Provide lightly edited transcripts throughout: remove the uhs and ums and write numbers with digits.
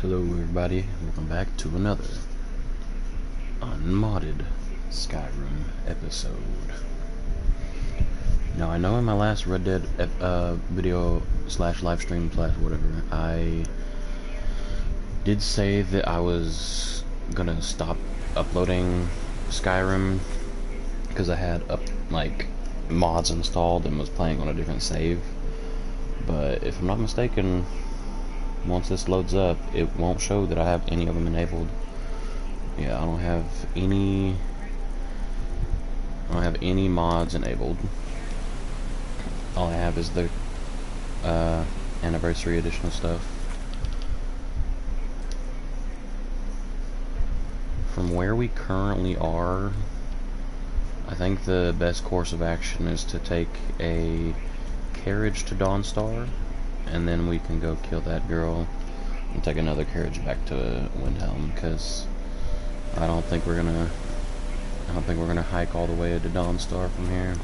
Hello everybody, welcome back to another Unmodded Skyrim episode. Now I know in my last Red Dead video slash live stream slash whatever, I did say that I was gonna stop uploading Skyrim because I had mods installed and was playing on a different save. But if I'm not mistaken, once this loads up, it won't show that I have any of them enabled. Yeah, I don't have any mods enabled. All I have is the anniversary edition stuff. From where we currently are, I think the best course of action is to take a carriage to Dawnstar, and then we can go kill that girl and take another carriage back to Windhelm, because I don't think we're gonna hike all the way to Dawnstar from here.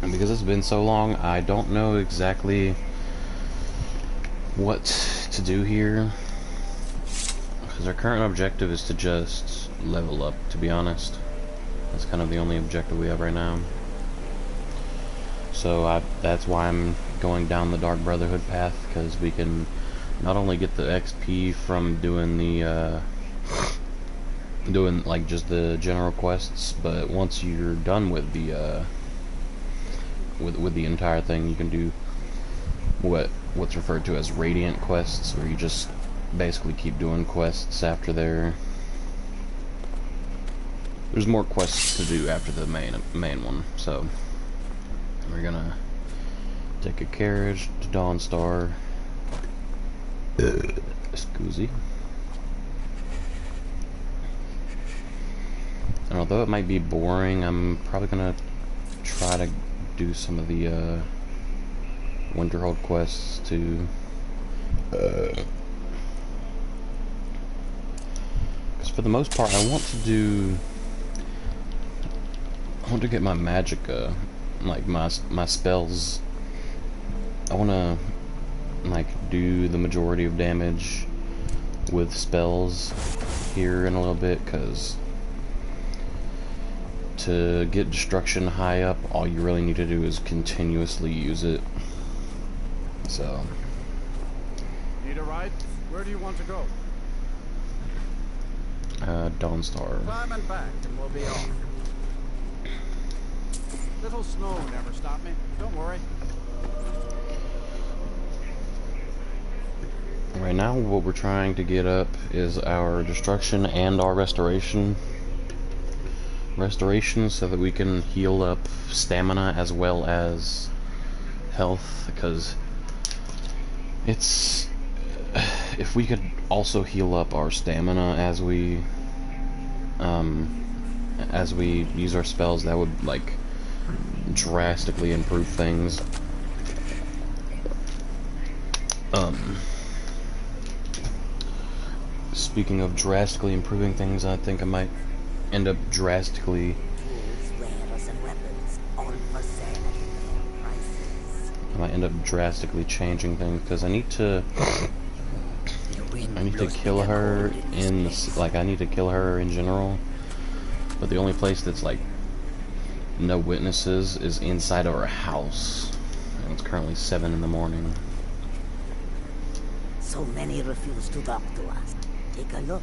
And because it's been so long, I don't know exactly what to do here. Because our current objective is to just level up, to be honest. That's kind of the only objective we have right now. So that's why I'm going down the Dark Brotherhood path, because we can not only get the XP from doing the just the general quests, but once you're done with the with the entire thing, you can do what's referred to as radiant quests, where you just basically keep doing quests after there's more quests to do after the main one. So we're gonna take a carriage to Dawnstar. Excuse. And although it might be boring, I'm probably gonna try to do some of the Winterhold quests too. Because for the most part, I want to get my magicka, like my spells. I want to do the majority of damage with spells here in a little bit, because to get destruction high up, all you really need to do is continuously use it. So. Need a ride? Where do you want to go? Dawnstar. Climb and back, and we'll be off. Little snow never stopped me. Don't worry. Right now, what we're trying to get up is our destruction and our restoration. Restoration so that we can heal up stamina as well as health, because it's if we could also heal up our stamina as we use our spells, that would drastically improve things. Speaking of drastically improving things, I think I might end up drastically changing things, because I need to kill her in I need to kill her in general, but the only place that's no witnesses is inside of her house, and it's currently 7 in the morning. So many refuse to talk to us. Take a look.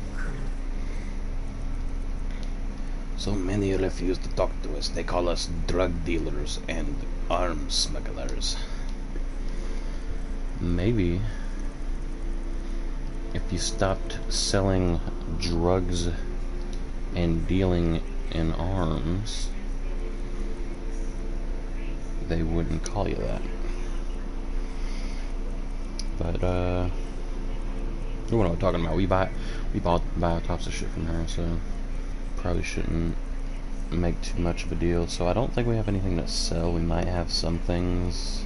So many refuse to talk to us. They call us drug dealers and arms smugglers. Maybe if you stopped selling drugs and dealing in arms, they wouldn't call you that. But you know what I'm talking about. We bought types of shit from her, so probably shouldn't make too much of a deal. So I don't think we have anything to sell. We might have some things.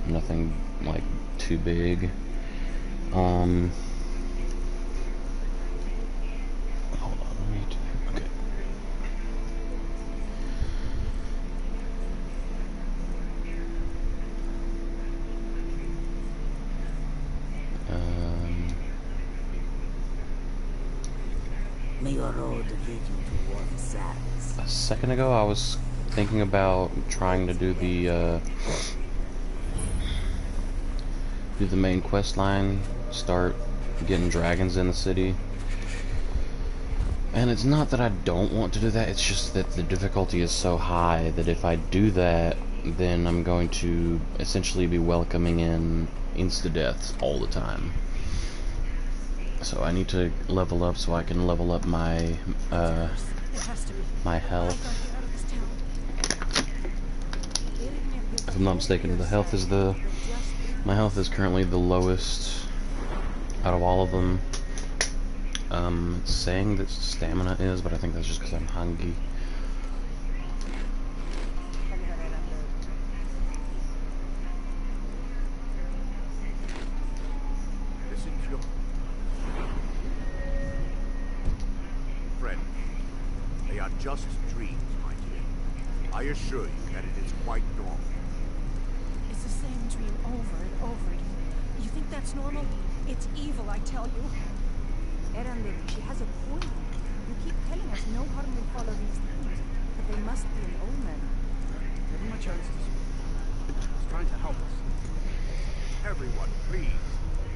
Nothing like too big. Hold on, let me do, okay. May your road lead you toward the sands. A second ago I was thinking about trying to do the main quest line, start getting dragons in the city. And it's not that I don't want to do that, it's just that the difficulty is so high that if I do that, then I'm going to essentially be welcoming in insta-deaths all the time. So I need to level up so I can level up my my health. If I'm not mistaken, my health is currently the lowest out of all of them. It's saying that stamina is, but I think that's just because I'm hungry. Friend, they are just dreams, my dear. I assure you that it is quite normal. It's the same dream over and over again. You think that's normal? It's evil, I tell you. Erendil, she has a point. You keep telling us no harm will follow these things, but they must be an omen. Give him a chance to speak. He's trying to help us. Everyone, please.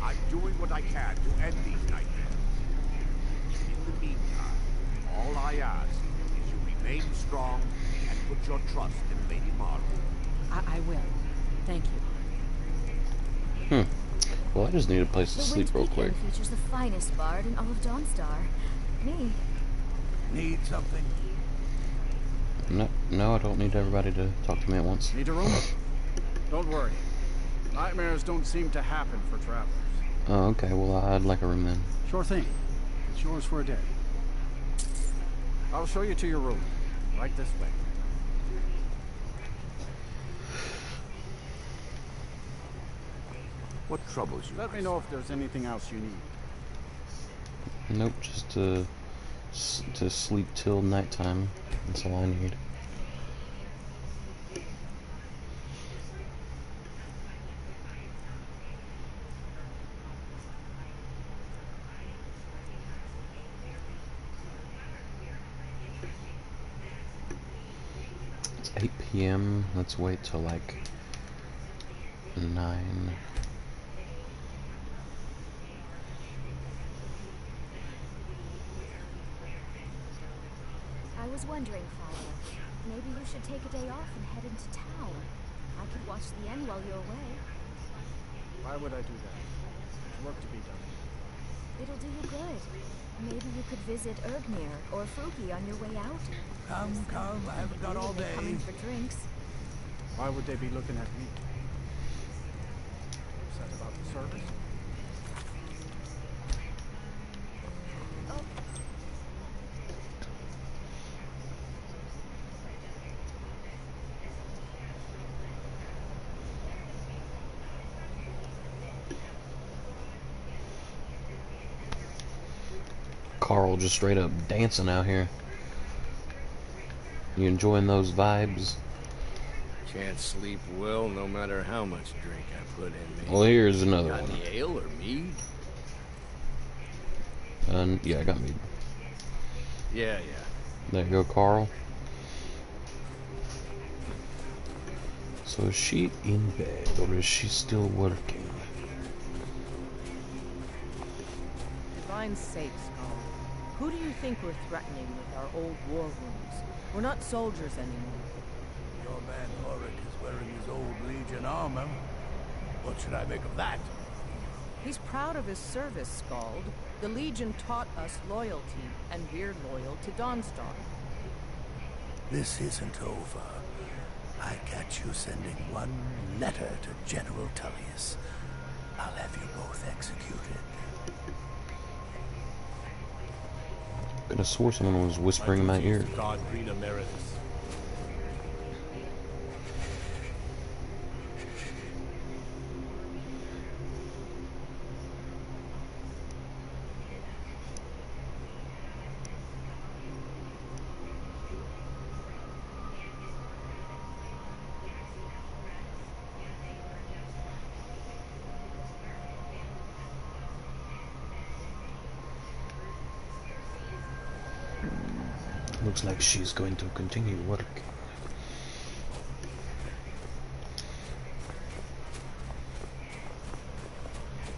I'm doing what I can to end these nightmares. In the meantime, all I ask is you remain strong and put your trust in Lady Marvel. I will. Thank you. Well, I just need a place to sleep real quick. The features the finest bard in all of Dawnstar. Me. Need something? No, I don't need everybody to talk to me at once. Need a room? Don't worry. Nightmares don't seem to happen for travelers. Oh, okay, well, I'd like a room then. Sure thing. It's yours for a day. I'll show you to your room. Right this way. What troubles you? Let me know if there's anything else you need. Nope, just to sleep till nighttime. That's all I need. It's 8 p.m. Let's wait till like 9. I was wondering, Father, maybe you should take a day off and head into town. I could watch the end while you're away. Why would I do that? There's work to be done. It'll do you good. Maybe you could visit Ergnir or Fruki on your way out. Come, I haven't got all Maybe they're day. coming for drinks. Why would they be looking at me? Upset about the service? Carl just straight up dancing out here. You enjoying those vibes? Can't sleep well no matter how much drink I put in me. Well, here's another Got one. any ale or mead? Yeah, I got me. Yeah. There you go, Carl. So is she in bed, or is she still working? Divine sakes, Colin. Who do you think we're threatening with our old war wounds? We're not soldiers anymore. Your man Ulrich is wearing his old Legion armor. What should I make of that? He's proud of his service, Skald. The Legion taught us loyalty, and we're loyal to Dawnstar. This isn't over. I catch you sending one letter to General Tullius. I'll have you both executed. Could have swore someone was whispering in my ear. God, Green Emeritus. Looks like she's going to continue work.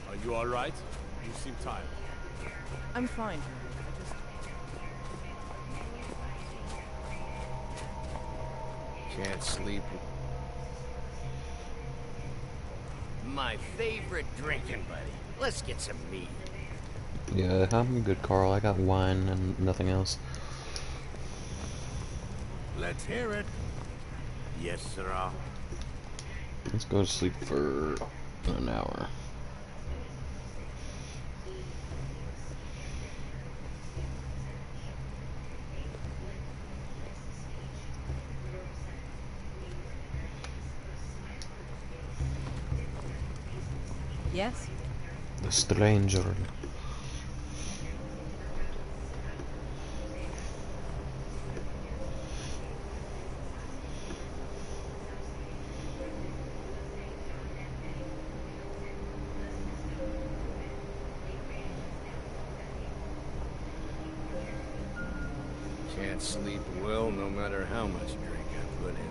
Are you alright? You seem tired. I'm fine. Can't sleep. My favorite drinking buddy. Let's get some meat. Yeah, I'm good, Carl. I got wine and nothing else. Let's hear it. Yes, sirrah. Let's go to sleep for an hour. Yes? The stranger. Can't sleep well, no matter how much drink I put in me.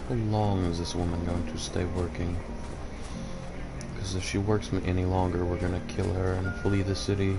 How long is this woman going to stay working? Because if she works any longer, we're gonna kill her and flee the city.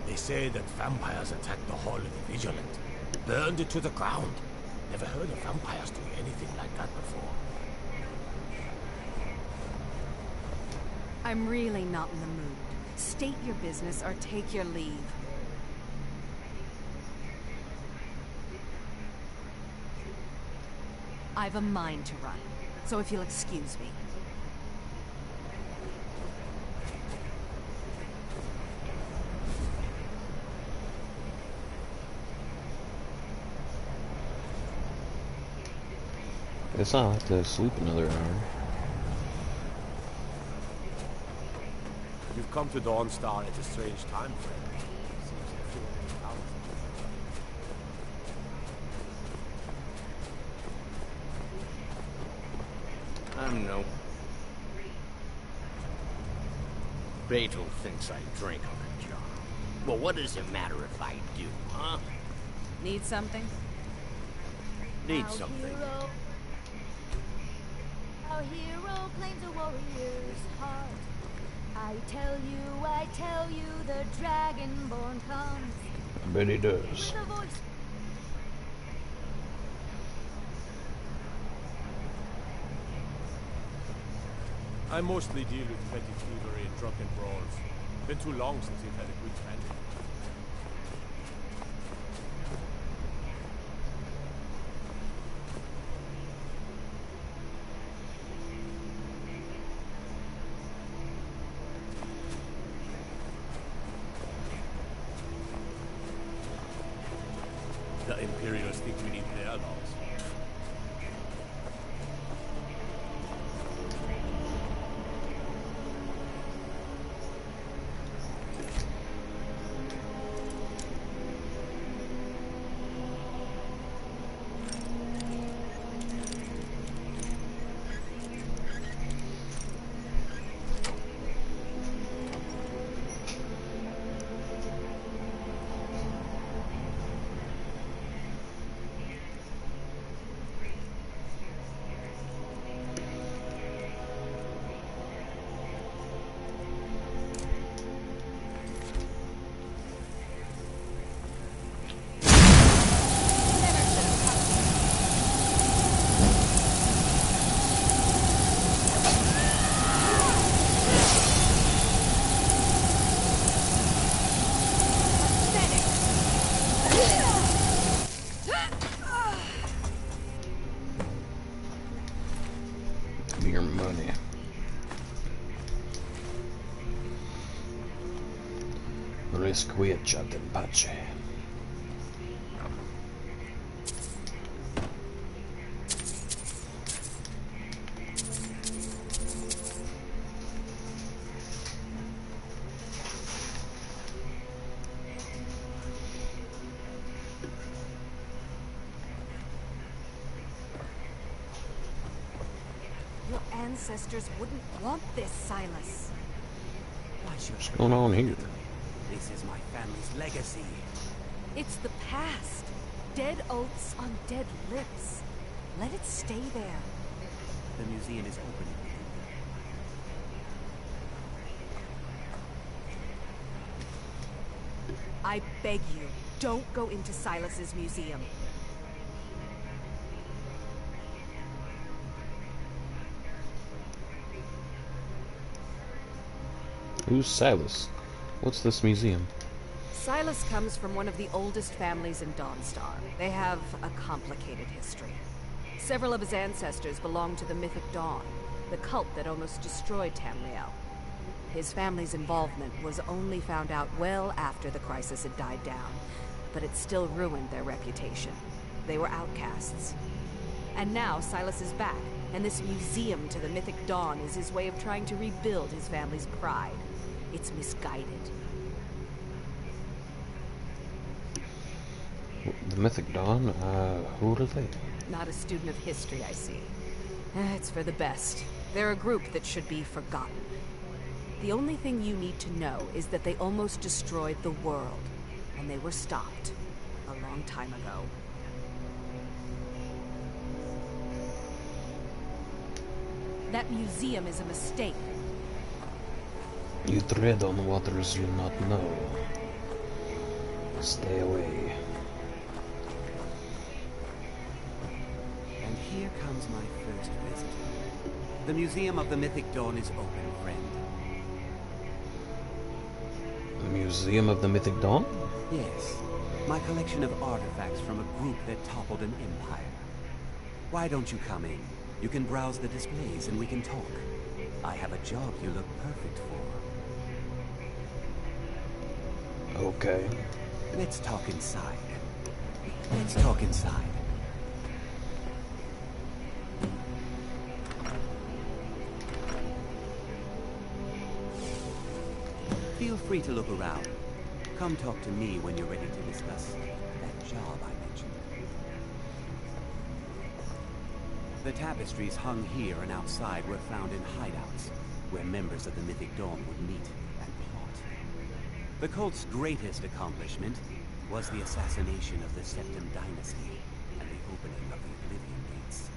They say that vampires attacked the Hall of the Vigilant, burned it to the ground. Never heard of vampires doing anything like that before. I'm really not in the mood. State your business or take your leave. I've a mind to run, so if you'll excuse me. Guess I'll have to sleep another hour. You've come to Dawnstar at a strange time, friend. Seems everyone is out. I'm no... Betel thinks I drink on the job. Well, what does it matter if I do, huh? Need something? Need something. Our hero claims a warrior's heart. I tell you, the Dragonborn comes. I bet he does. With a voice. I mostly deal with petty thievery and drunken brawls. Been too long since we've had a good friend. The Imperials think we need their laws. Risquiet in pace. Your ancestors wouldn't want this, Silas. Why should What's going on here? This is my family's legacy. It's the past. Dead oaths on dead lips. Let it stay there. The museum is opening. I beg you, don't go into Silas's museum. Who's Silas? What's this museum? Silas comes from one of the oldest families in Dawnstar. They have a complicated history. Several of his ancestors belonged to the Mythic Dawn, the cult that almost destroyed Tamriel. His family's involvement was only found out well after the crisis had died down, but it still ruined their reputation. They were outcasts. And now Silas is back, and this museum to the Mythic Dawn is his way of trying to rebuild his family's pride. It's misguided. The Mythic Dawn? Who are they? Not a student of history, I see. It's for the best. They're a group that should be forgotten. The only thing you need to know is that they almost destroyed the world, and they were stopped a long time ago. That museum is a mistake. You tread on waters you not know. Stay away. And here comes my first visit. The Museum of the Mythic Dawn is open, friend. The Museum of the Mythic Dawn? Yes. My collection of artifacts from a group that toppled an empire. Why don't you come in? You can browse the displays and we can talk. I have a job you look perfect for. Okay. Let's talk inside. Let's talk inside. Feel free to look around. Come talk to me when you're ready to discuss that job I mentioned. The tapestries hung here and outside were found in hideouts, where members of the Mythic Dawn would meet and plot. The cult's greatest accomplishment was the assassination of the Septim Dynasty and the opening of the Oblivion Gates.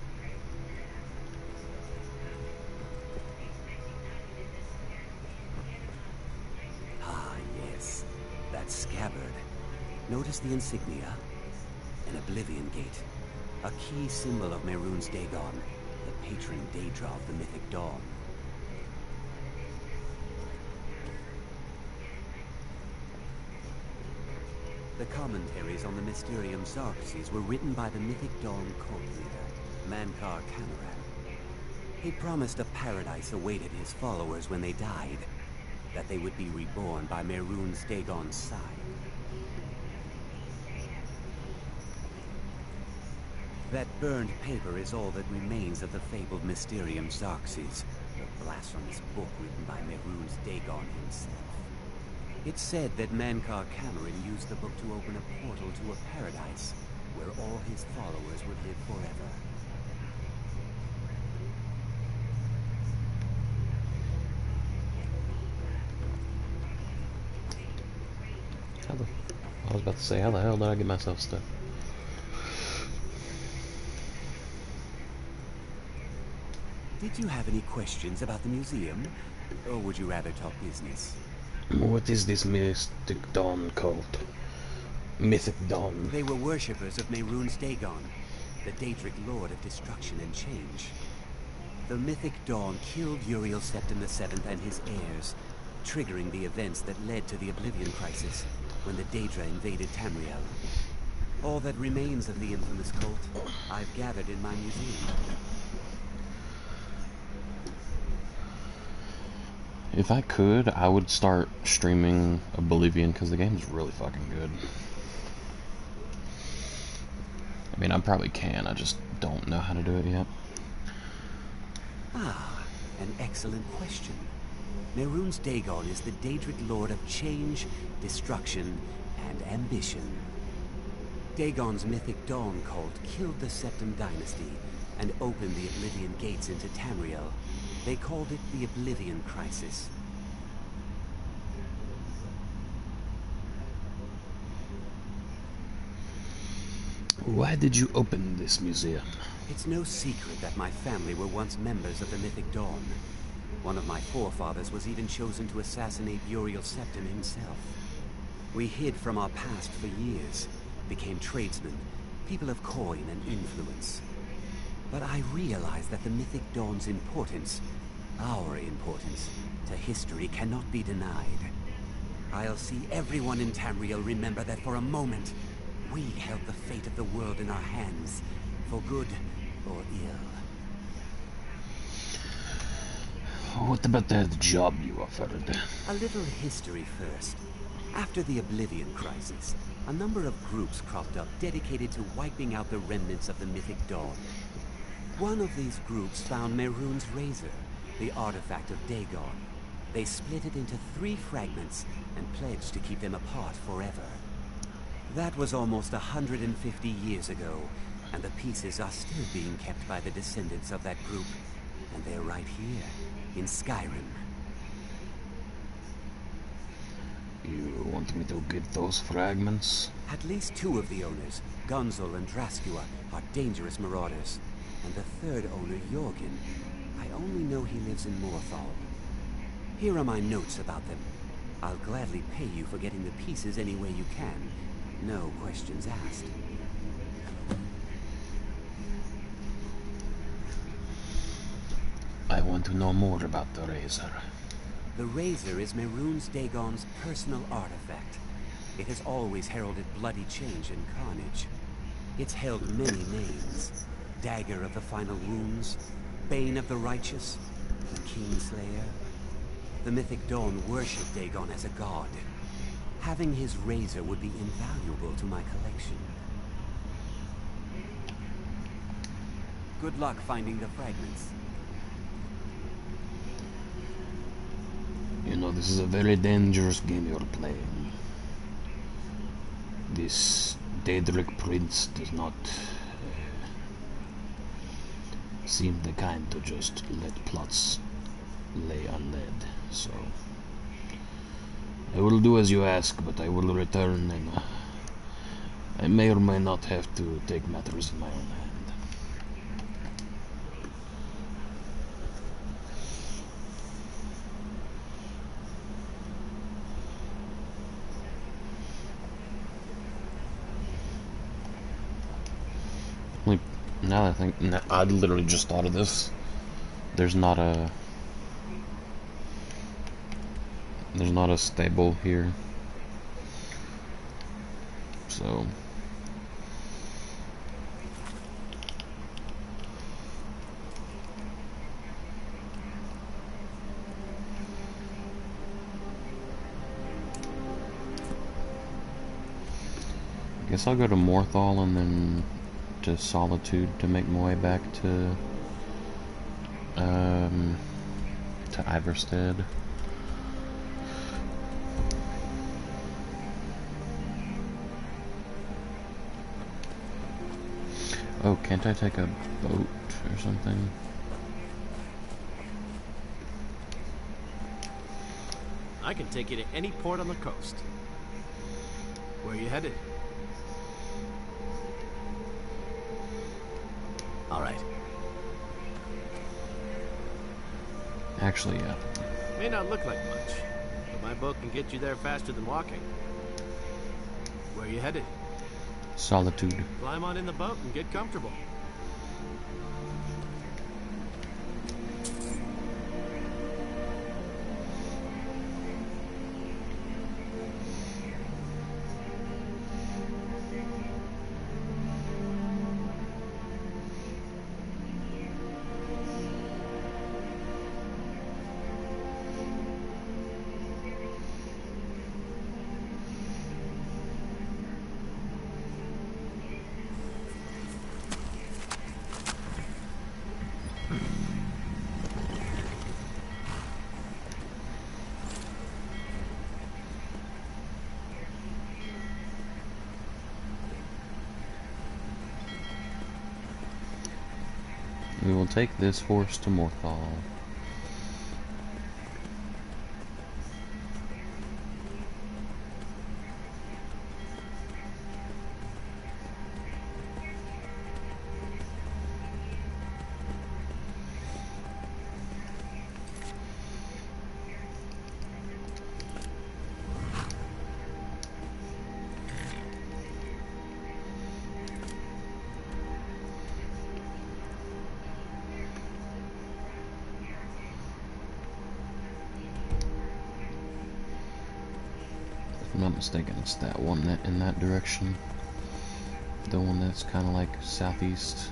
Ah, yes. That scabbard. Notice the insignia? An Oblivion Gate. A key symbol of Mehrunes Dagon, the patron Daedra of the Mythic Dawn. The commentaries on the Mysterium Xarxes were written by the Mythic Dawn cult leader, Mankar Cameron. He promised a paradise awaited his followers when they died, that they would be reborn by Mehrunes Dagon's side. That burned paper is all that remains of the fabled Mysterium Xarxes, the blasphemous book written by Mehrunes Dagon himself. It's said that Mankar Cameron used the book to open a portal to a paradise where all his followers would live forever. I was about to say, how the hell did I get myself stuck? Did you have any questions about the museum? Or would you rather talk business? What is this Mystic Dawn cult? Mythic Dawn. They were worshippers of Mehrunes Dagon, the Daedric Lord of Destruction and Change. The Mythic Dawn killed Uriel Septim VII and his heirs, triggering the events that led to the Oblivion Crisis, when the Daedra invaded Tamriel. All that remains of the infamous cult, I've gathered in my museum. If I could, I would start streaming Oblivion, because the game's really fucking good. I mean, I probably can, I just don't know how to do it yet. Ah, an excellent question. Mehrunes Dagon is the Daedric Lord of change, destruction, and ambition. Dagon's mythic dawn cult killed the Septim Dynasty and opened the Oblivion gates into Tamriel. They called it the Oblivion Crisis. Why did you open this museum? It's no secret that my family were once members of the Mythic Dawn. One of my forefathers was even chosen to assassinate Uriel Septim himself. We hid from our past for years, became tradesmen, people of coin and influence. But I realized that the Mythic Dawn's importance, our importance, to history cannot be denied. I'll see everyone in Tamriel remember that for a moment, we held the fate of the world in our hands, for good or ill. What about that job you offered? A little history first. After the Oblivion Crisis, a number of groups cropped up dedicated to wiping out the remnants of the Mythic Dawn. One of these groups found Mehrunes Razor, the artifact of Dagon. They split it into 3 fragments and pledged to keep them apart forever. That was almost 150 years ago, and the pieces are still being kept by the descendants of that group. And they're right here, in Skyrim. You want me to get those fragments? At least 2 of the owners, Gunzel and Draskua, are dangerous marauders. And the 3rd owner, Jorgen, I only know he lives in Morthal. Here are my notes about them. I'll gladly pay you for getting the pieces any way you can. No questions asked. I want to know more about the Razor. The Razor is Mehrunes Dagon's personal artifact. It has always heralded bloody change and carnage. It's held many names. Dagger of the Final Wounds, Bane of the Righteous, the Kingslayer. The Mythic Dawn worshipped Dagon as a god. Having his razor would be invaluable to my collection. Good luck finding the fragments. You know, this is a very dangerous game you're playing. This Daedric Prince does not seem the kind to just let plots lay unled, so I will do as you ask, but I will return, and I may or may not have to take matters in my own hand. Like, now that I think, I literally just thought of this. There's not a stable here, so I guess I'll go to Morthal and then to Solitude to make my way back to Iverstead. Oh, can't I take a boat or something? I can take you to any port on the coast. Where are you headed? All right. Actually, yeah. May not look like much, but my boat can get you there faster than walking. Where are you headed? Solitude. Climb on in the boat and get comfortable. will take this horse to Morthal. If I'm not mistaken, it's that one that in that direction. The one that's kind of like southeast.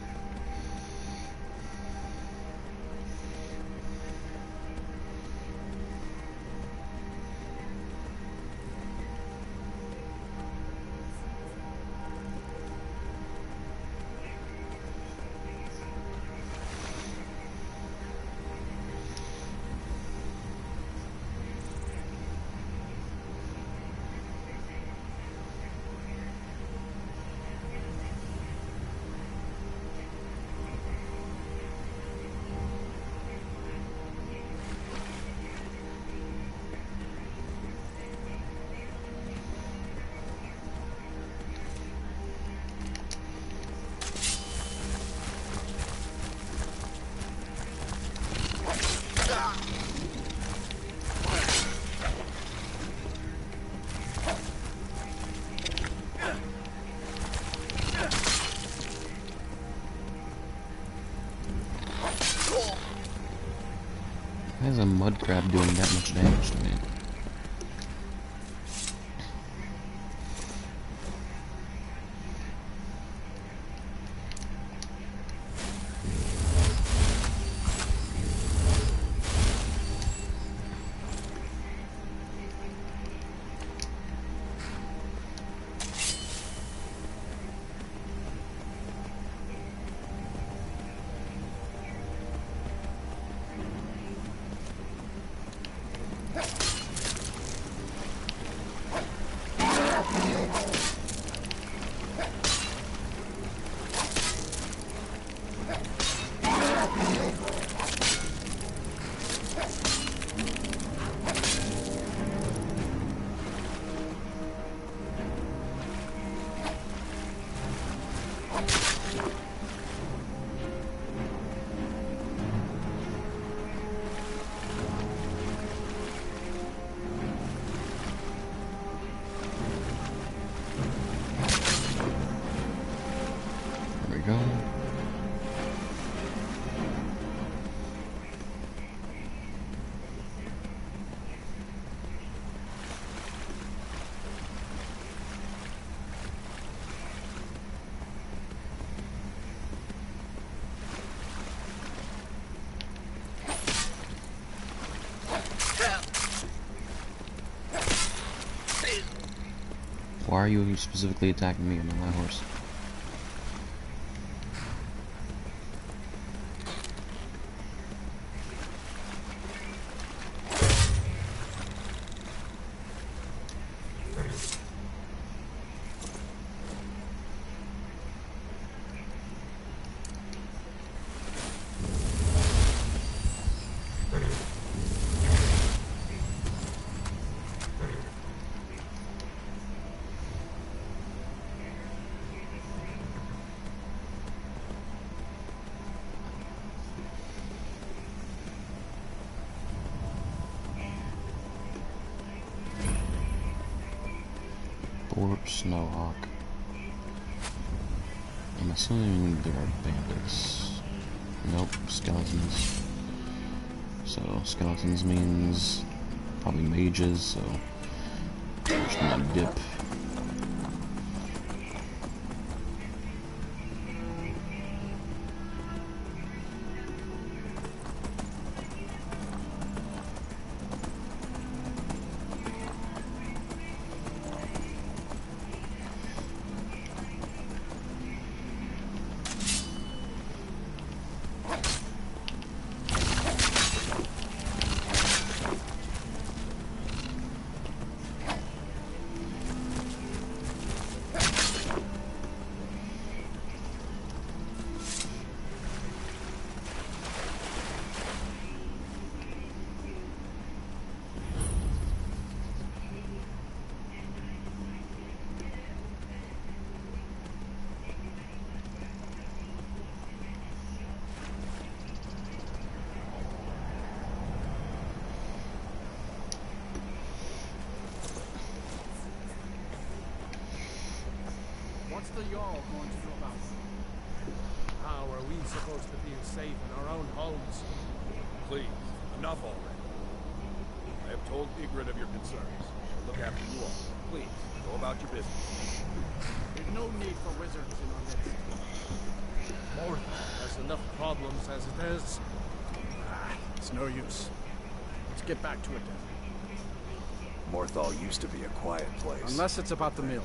Why is a mud crab doing that much damage to me? Go. Why are you specifically attacking me on my horse? Orb Snowhawk. I'm assuming there are bandits. Nope, skeletons. So skeletons means probably mages, so just gonna dip. What's the Jarl going to do about it? How are we supposed to feel safe in our own homes? Please, enough already. I have told Ygritte of your concerns. Look after you all. Please, go about your business. We've no need for wizards in our midst. Morthal has enough problems as it is. It's no use. Let's get back to it then. Morthal used to be a quiet place. Unless it's about the mill.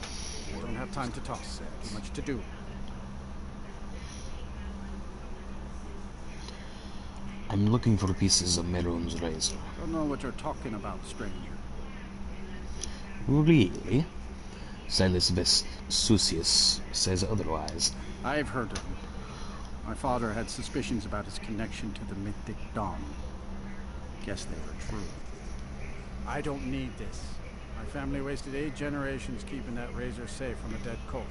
We don't have time to talk. Too much to do. I'm looking for pieces of Merun's razor. Don't know what you're talking about, stranger. Really? Silas Vesusius says otherwise. I've heard of him. My father had suspicions about his connection to the Mythic Dawn. Guess they were true. I don't need this. My family wasted 8 generations keeping that razor safe from a dead cult.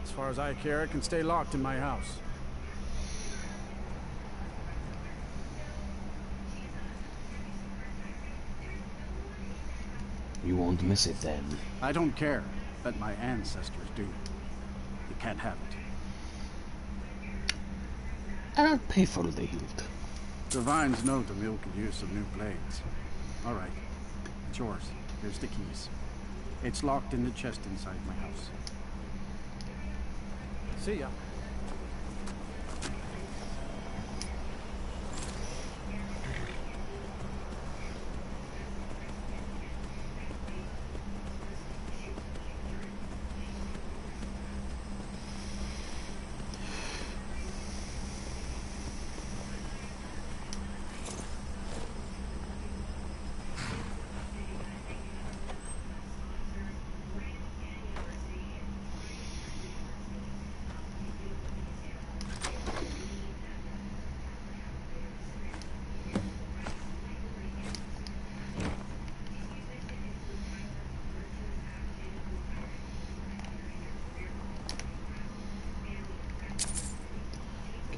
As far as I care, it can stay locked in my house. You won't miss it then. I don't care. Let my ancestors do. You can't have it. I'll pay for the hilt. The vines know the mill could use some new blades. All right. It's yours. Here's the keys. It's locked in the chest inside my house. See ya.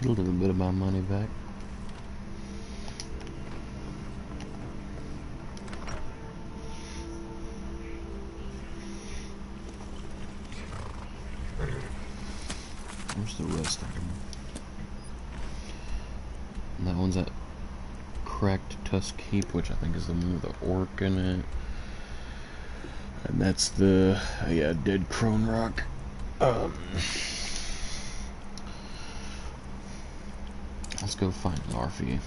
Get a little bit of my money back. Where's the rest of them? And that one's at Cracked Tusk Heap, which I think is the one with the orc in it. And that's the, yeah, Dead Crone Rock. Let's go find Narfi.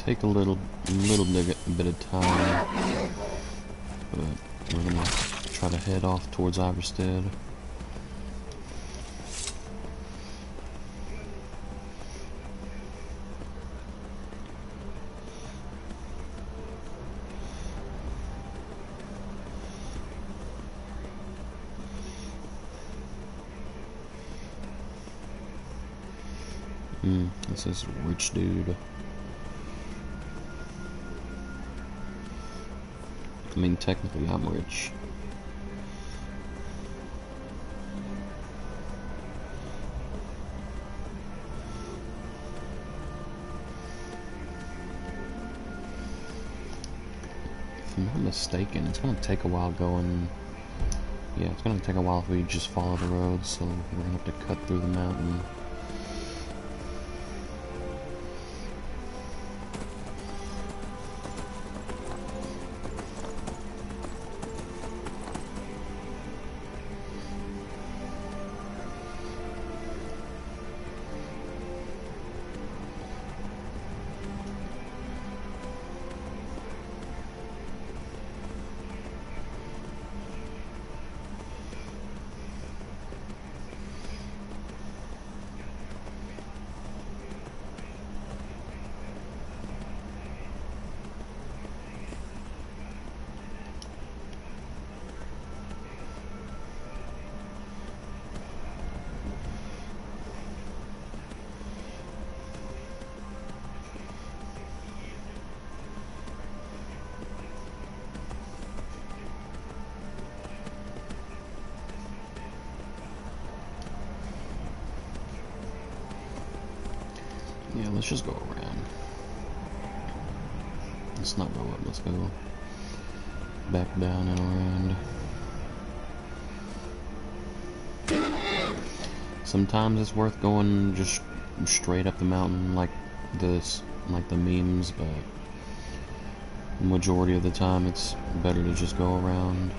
Take a little bit of time, but we're gonna try to head off towards Iverstead. This is a rich dude. I mean, technically, I'm rich. If I'm not mistaken, it's gonna take a while going... Yeah, it's gonna take a while if we just follow the road, so we're gonna have to cut through the mountain. Yeah, let's just go around. Let's not go up, let's go back down and around. Sometimes it's worth going just straight up the mountain like this, like the memes, but the majority of the time it's better to just go around.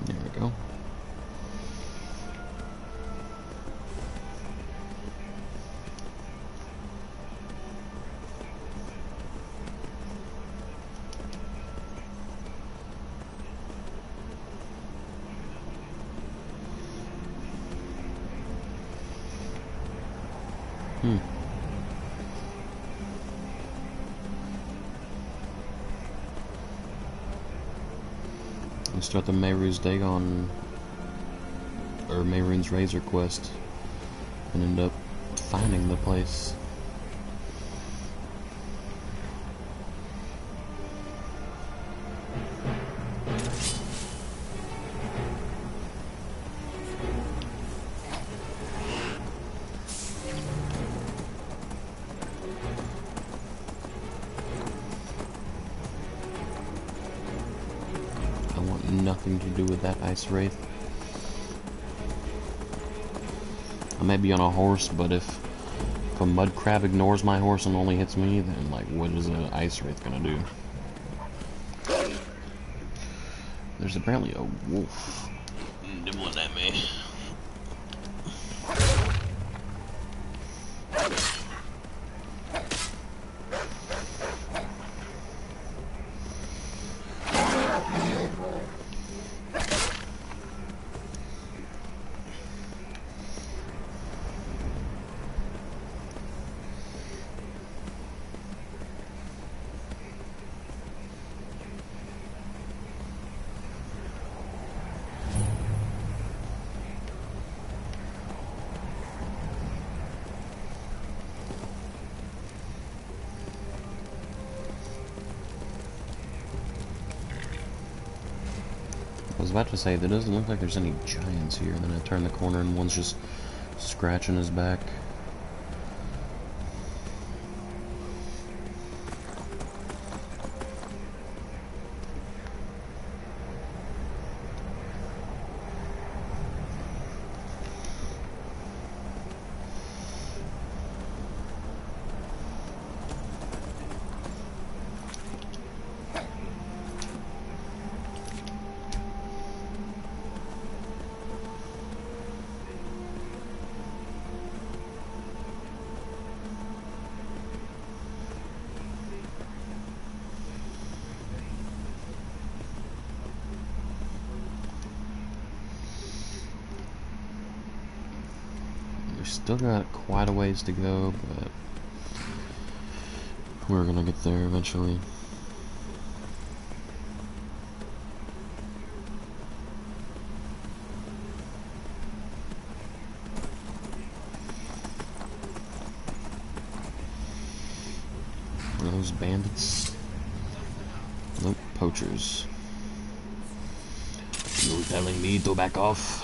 There we go. We start the Mehru's Dagon, or Mehru's Razor quest, and end up finding the place. Nothing to do with that ice wraith. I may be on a horse, but if a mud crab ignores my horse and only hits me, then like, what is an ice wraith gonna do? There's apparently a wolf nibbling at me. I was about to say, there doesn't look like there's any giants here, and then I turn the corner and one's just scratching his back. Still got quite a ways to go, but we're gonna get there eventually. Are those bandits? Nope, poachers. You telling me to back off?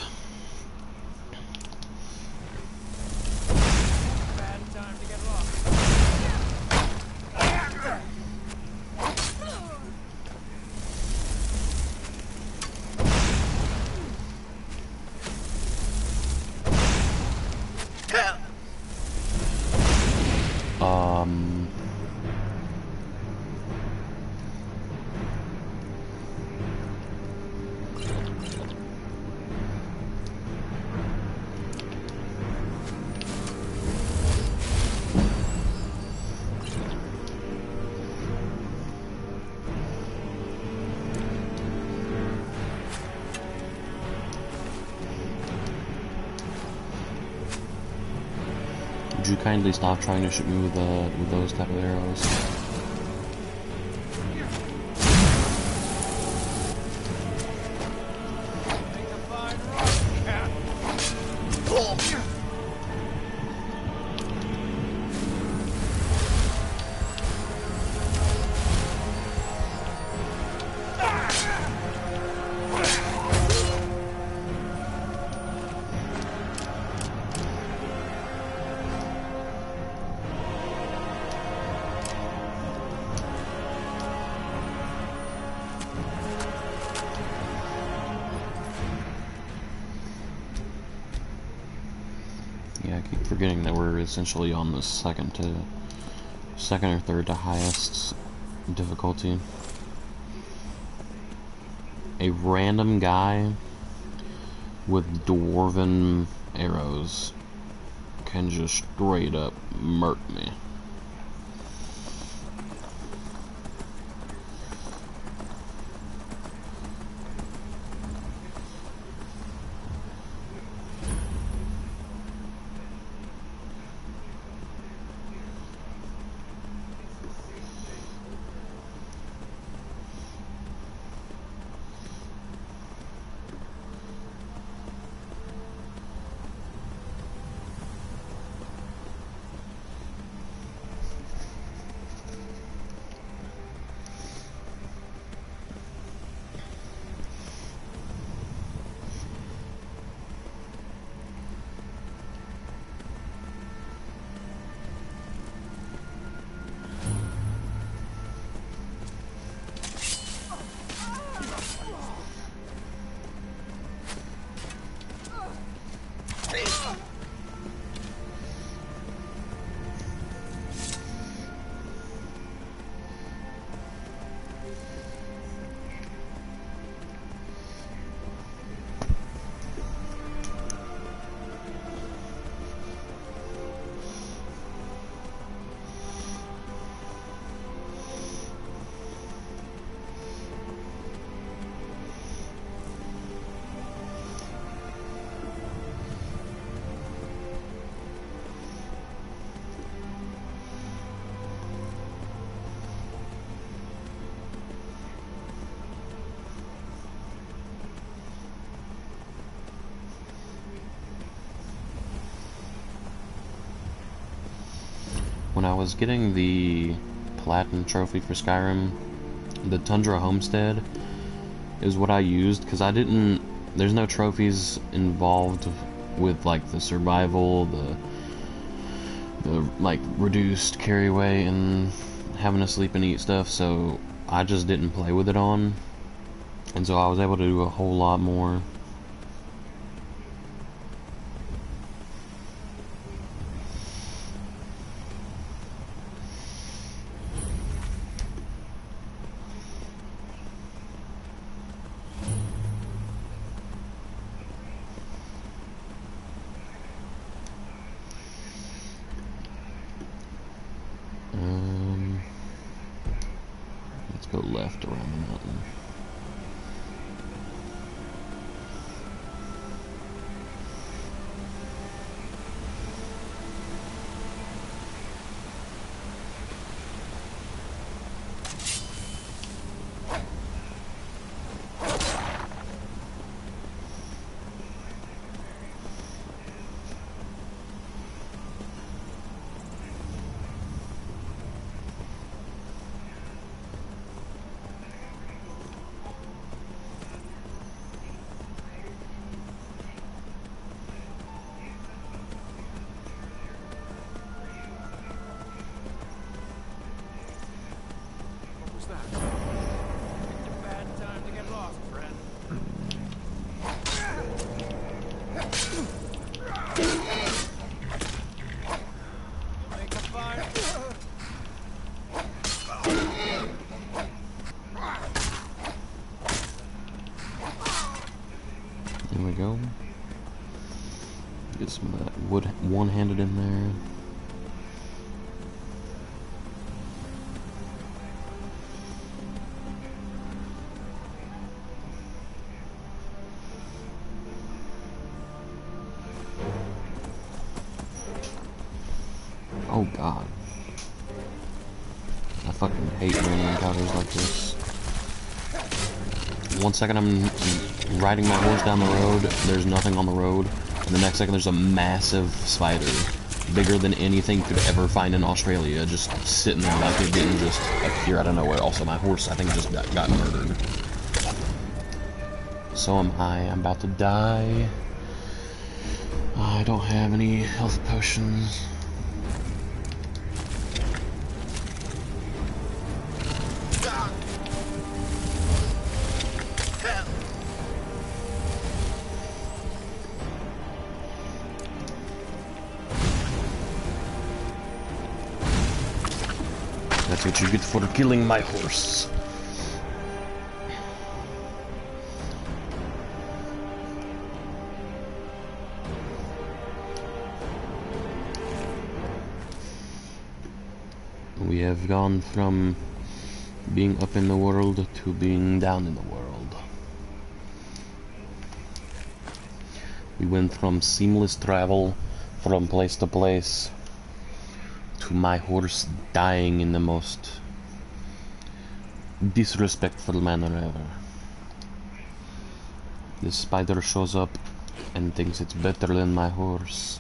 Would you kindly stop trying to shoot me with those type of arrows? Yeah, I keep forgetting that we're essentially on the second or third to highest difficulty. A random guy with dwarven arrows can just straight up murk me. When I was getting the Platinum Trophy for Skyrim, the Tundra Homestead is what I used, because there's no trophies involved with, like, the survival, the like, reduced carry weight and having to sleep and eat stuff, so I just didn't play with it on, and so I was able to do a whole lot more. Let's go left around the mountain. There we go. Get some of that wood one-handed in there. god. I fucking hate random encounters like this. 1 second I'm riding my horse down the road, there's nothing on the road, and the next second there's a massive spider, bigger than anything you could ever find in Australia, just sitting there like it didn't just appear out of nowhere. Also, my horse, I think, just got murdered. So am I. I'm about to die. I don't have any health potions. That's what you get for killing my horse. We have gone from being up in the world to being down in the world. We went from seamless travel from place to place to my horse dying in the most disrespectful manner ever. This spider shows up and thinks it's better than my horse.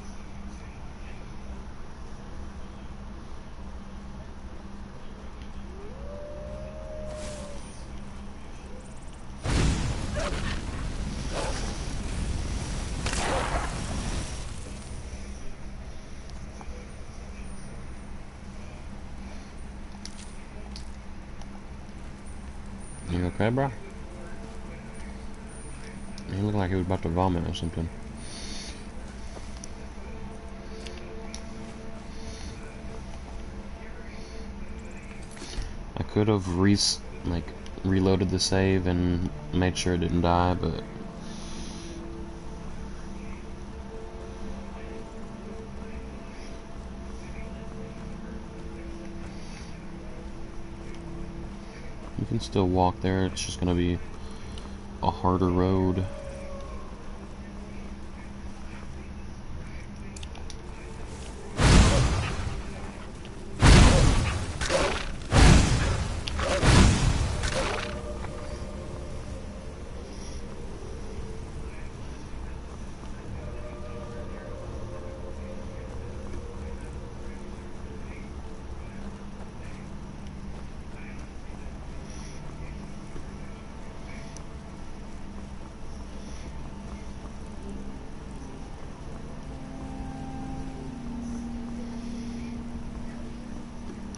You okay, bro? He looked like he was about to vomit or something. I could have reloaded the save and made sure it didn't die, but you can still walk there. It's just gonna be a harder road.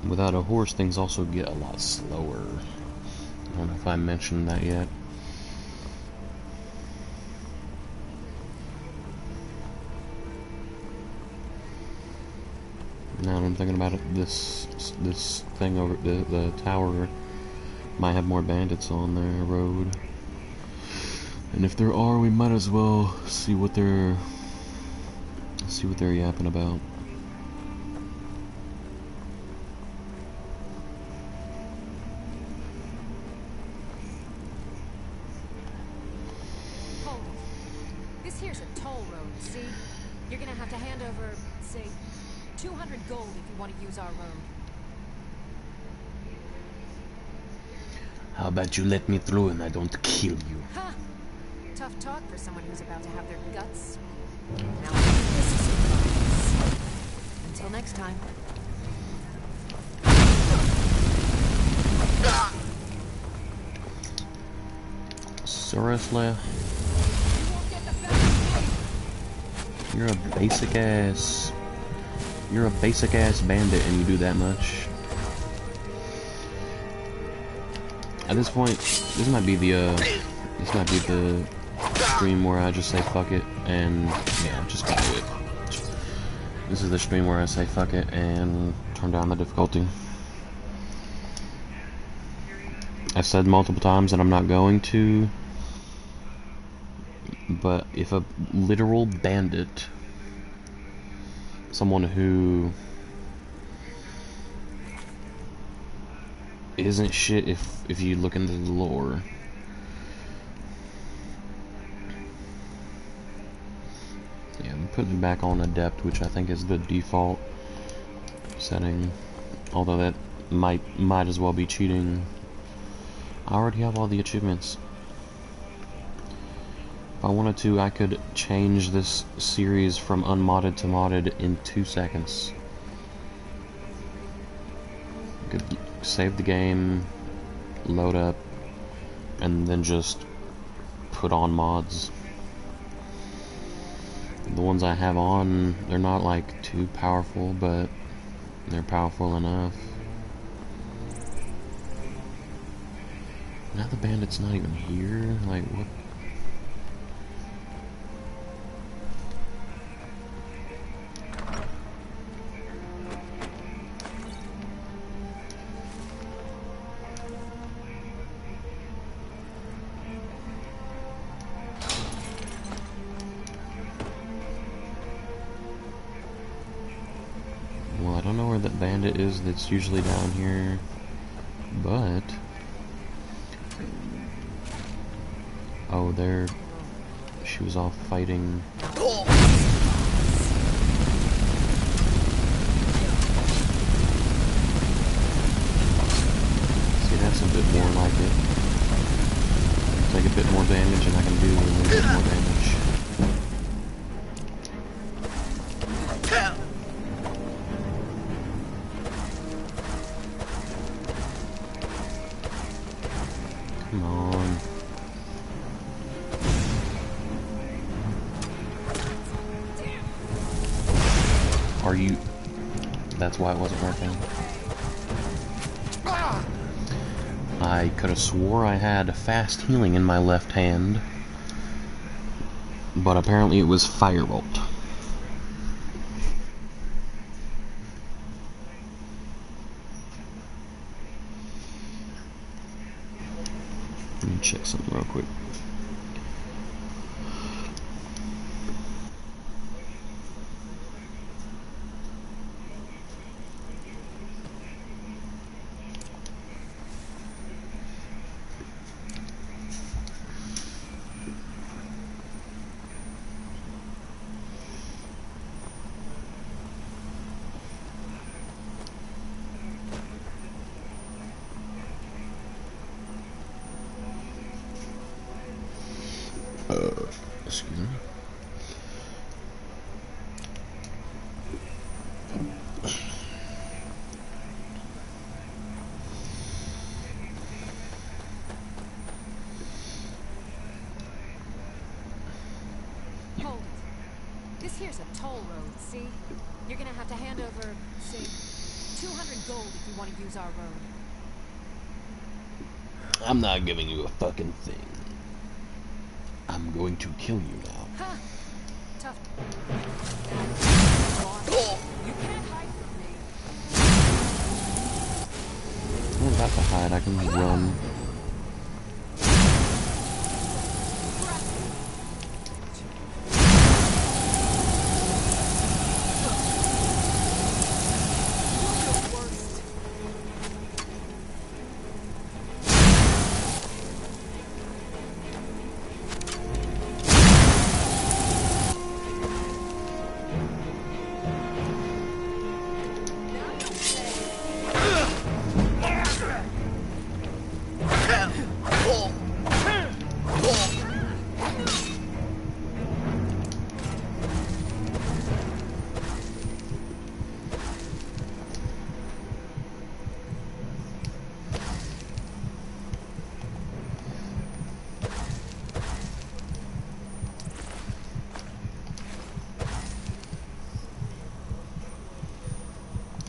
Without a horse, things also get a lot slower. I don't know if I mentioned that yet. Now that I'm thinking about it, this thing over the tower might have more bandits on their road. And if there are, we might as well see what they're yapping about. This here's a toll road, see? You're gonna have to hand over, say, 200 gold if you want to use our road. How about you let me through and I don't kill you? Ha! Tough talk for someone who's about to have their guts. Now, this is surprise. Until next time. Seriously? You're a basic ass bandit and you do that much. At this point, this might be the stream where I just say fuck it and yeah, just do it. This is the stream where I say fuck it and turn down the difficulty. I've said multiple times that I'm not going to, but if a literal bandit, someone who isn't shit if you look into the lore, yeah, I'm putting it back on adept, which I think is the default. setting. Although that might as well be cheating. I already have all the achievements. If I wanted to, I could change this series from unmodded to modded in 2 seconds. I could save the game, load up, and then just put on mods. The ones I have on, they're not like too powerful, but they're powerful enough. Now the bandit's not even here, like what? Well, I don't know where that bandit is that's usually down here, but... Oh, there... She was off fighting... See, that's a bit more like it. Take a bit more damage and I can do a little bit more damage. Come on. Are you... That's why it wasn't working. I could have swore I had fast healing in my left hand, but apparently it was Firebolt. Let me check something real quick. Excuse me. Hold it. This here's a toll road, see? You're gonna have to hand over, say, 200 gold if you want to use our road. I'm not giving you a fucking thing. I'm going to kill you now. Huh. Tough. You can't hide from me. I'm about to hide, I can run.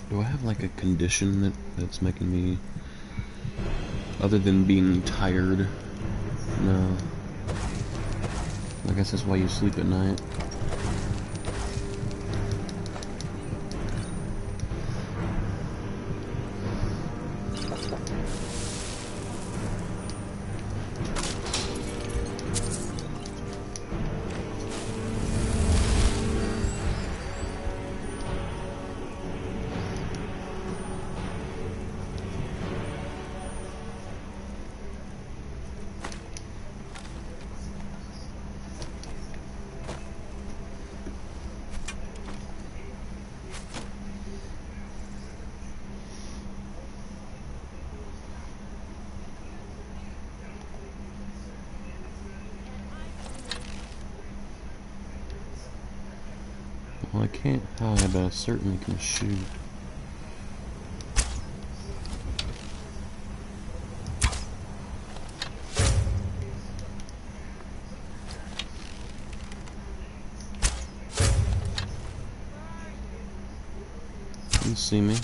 Do I have like a condition that's making me, other than being tired? No. I guess that's why you sleep at night. Well, I can't hide, but I certainly can shoot. You see me.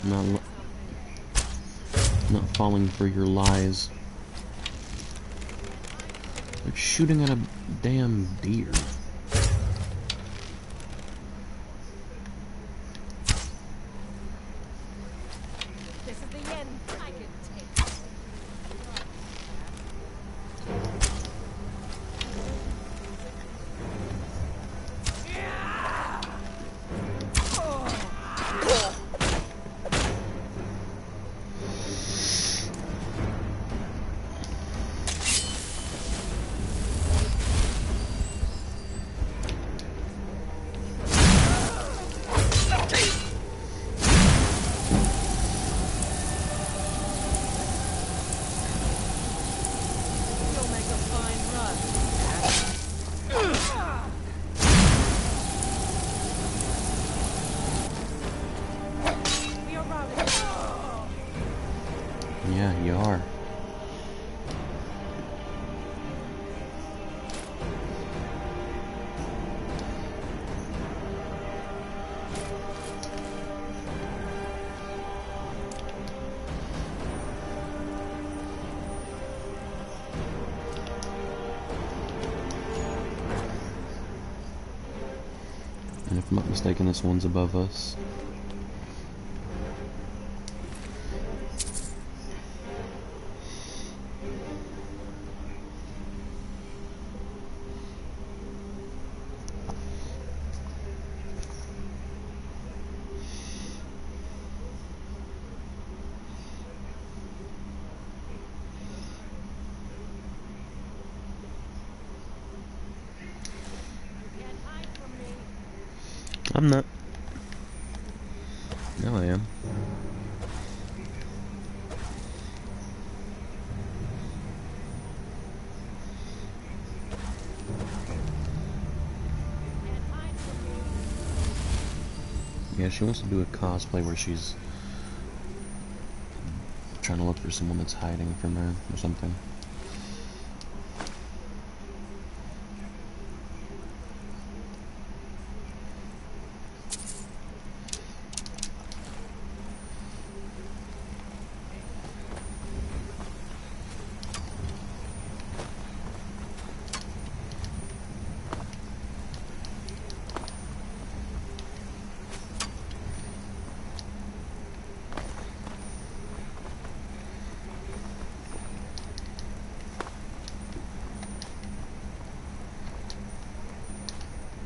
I'm not falling for your lies. Like shooting at a damn deer. This is the end I can take. Yeah, you are. And if I'm not mistaken, this one's above us. I'm not. No, I am. Yeah, she wants to do a cosplay where she's trying to look for someone that's hiding from her or something.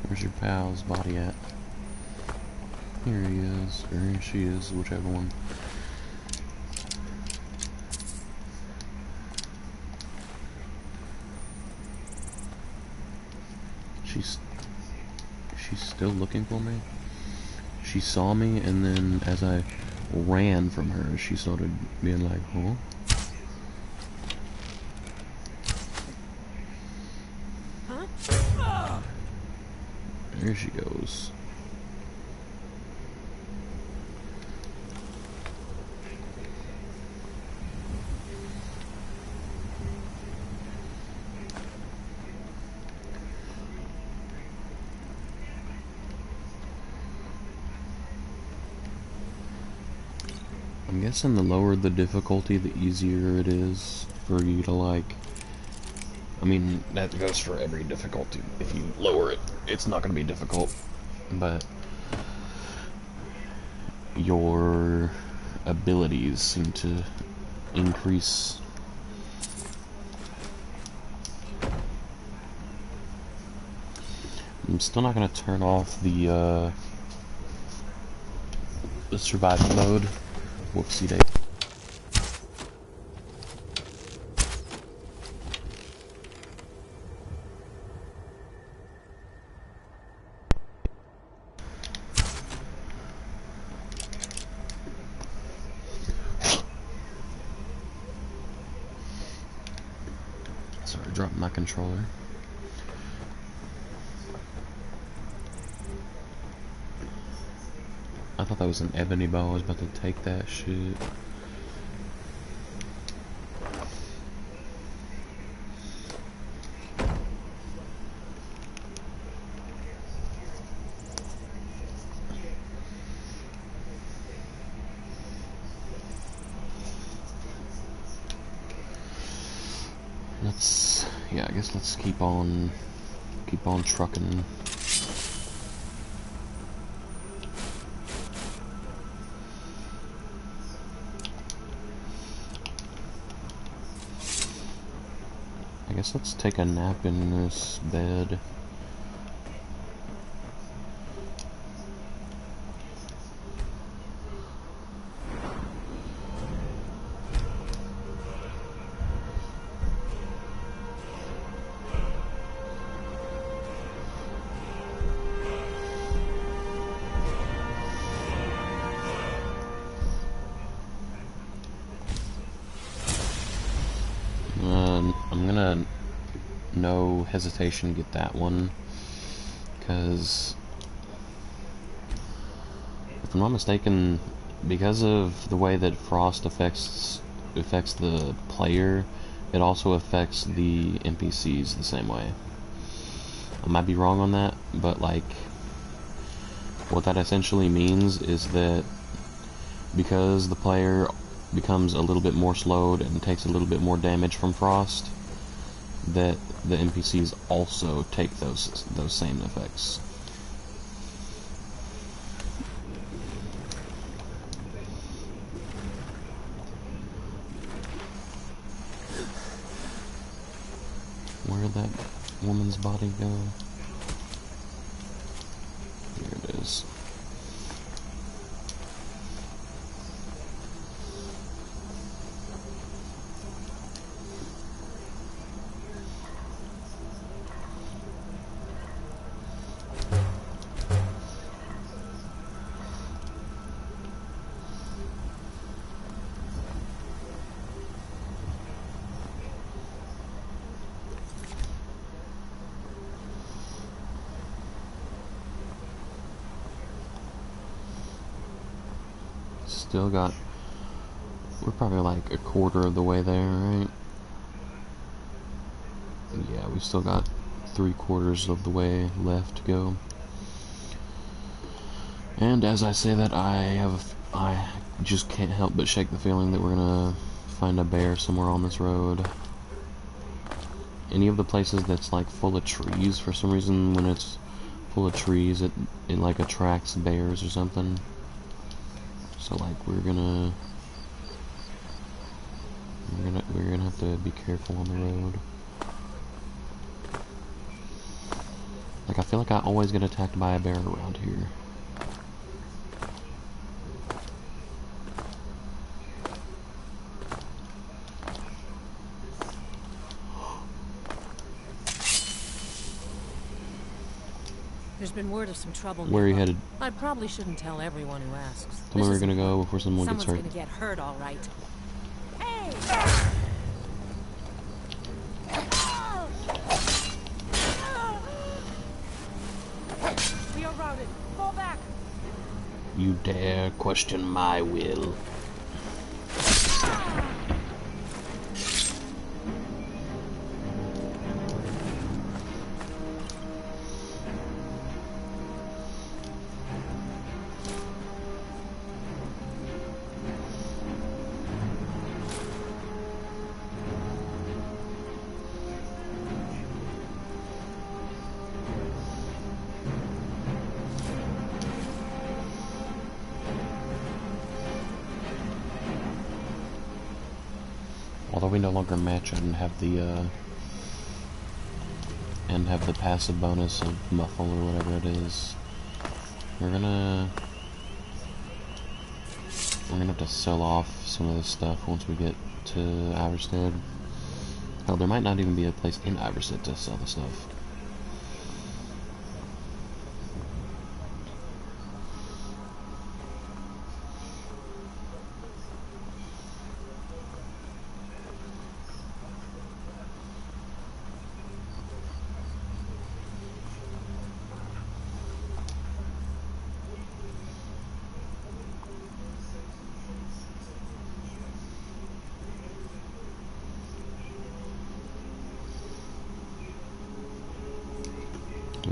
Where's your pal's body at? Here he is, or here she is, whichever one. She's still looking for me? She saw me, and then as I ran from her, she started being like, huh? There she goes. I'm guessing the lower the difficulty, the easier it is for you to, like... I mean, that goes for every difficulty. If you lower it, it's not going to be difficult. But your abilities seem to increase. I'm still not going to turn off the survival mode. Whoopsie day. Sorry, dropped my controller. thought that was an ebony bow. I was about to take that shit. Yeah, I guess let's keep on trucking. I guess let's take a nap in this bed. I'm gonna, no hesitation, get that one, because if I'm not mistaken, because of the way that frost affects the player, it also affects the NPCs the same way. I might be wrong on that, but like, what that essentially means is that because the player becomes a little bit more slowed and takes a little bit more damage from frost, that the NPCs also take those same effects. Where'd that woman's body go? Here it is. Still got, we're probably like a quarter of the way there, right? Yeah, we still got 3/4 of the way left to go. And as I say that, I just can't help but shake the feeling that we're gonna find a bear somewhere on this road. Any of the places that's like full of trees, for some reason, when it's full of trees, it like attracts bears or something. So like we're gonna have to be careful on the road. Like, I feel like I always get attacked by a bear around here. There's been word of some trouble. Where are you headed? I probably shouldn't tell everyone who asks. Tell me where we're gonna go before someone gets hurt. Someone's gonna get hurt, all right. Hey! We are routed. Fall back. You dare question my will? Although we no longer match and have the passive bonus of muffle or whatever it is, we're gonna have to sell off some of this stuff once we get to Iverstead. Hell, there might not even be a place in Iverstead to sell the stuff.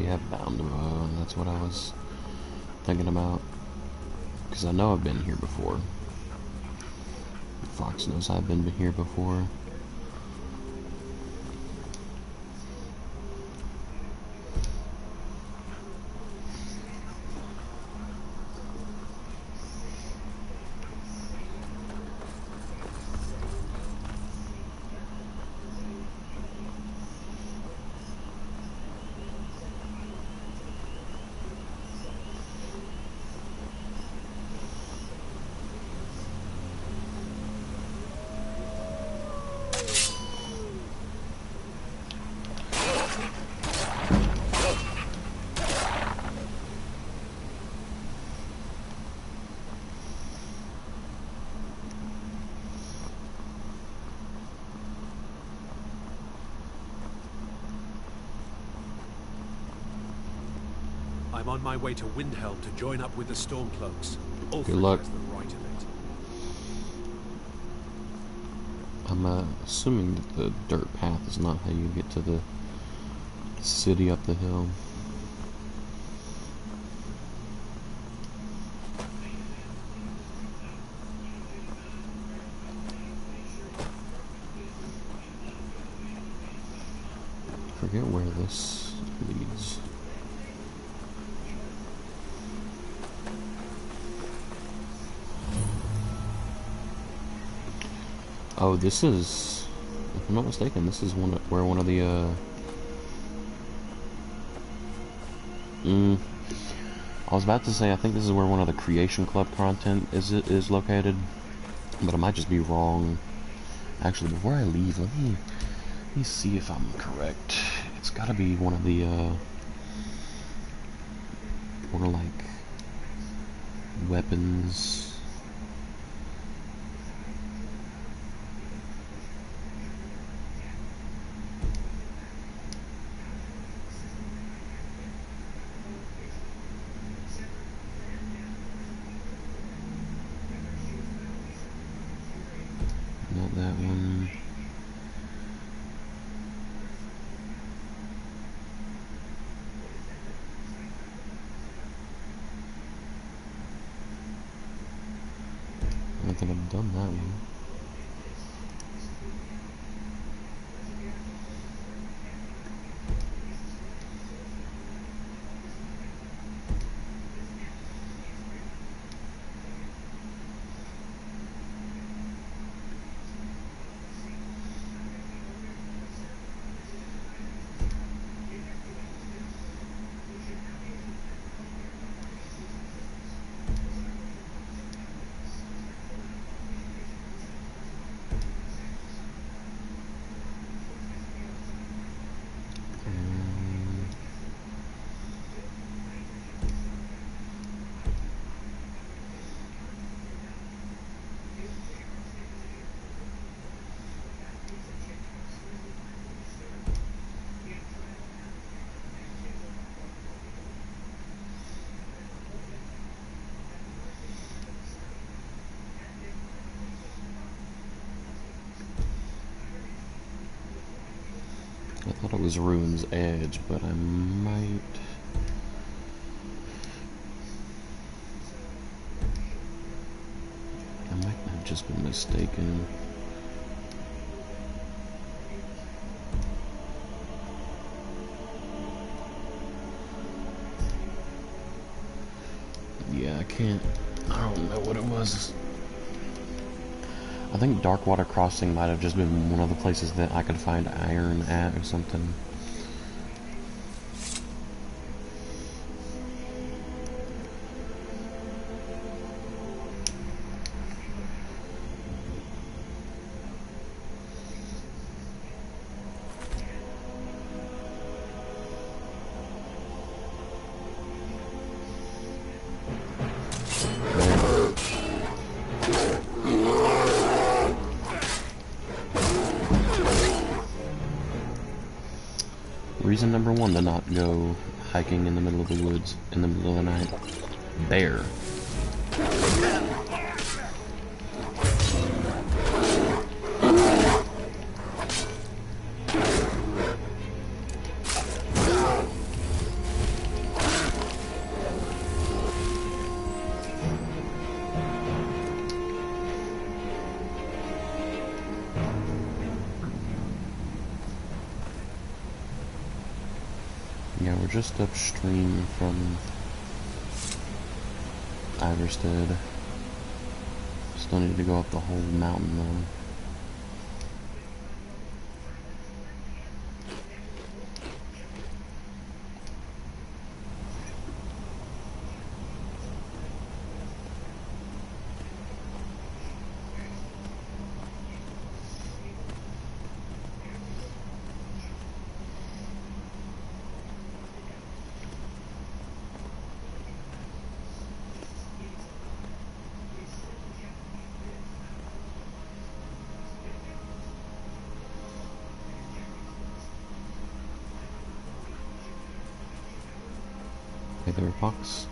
Yeah, bound to. That's what I was thinking about. Because I know I've been here before. Fox knows I've been here before. I'm on my way to Windhelm to join up with the Stormcloaks. Good luck. Has the right of it. I'm assuming that the dirt path is not how you get to the city up the hill. Forget where this leads. Oh, this is, if I'm not mistaken, this is where one of the I was about to say I think this is where one of the Creation Club content is located, but I might just be wrong. Actually, before I leave, let me see if I'm correct. It's got to be one of the like weapons. Not that one. I don't think I've done that one. I thought it was Rune's Edge, but I might have just been mistaken. Yeah, I don't know what it was. I think Darkwater Crossing might have just been one of the places that I could find iron at or something. Reason number one to not go hiking in the middle of the woods in the middle of the night. Bear. Yeah, we're just upstream from Iverstead. Still need to go up the whole mountain though. Hey there, Fox.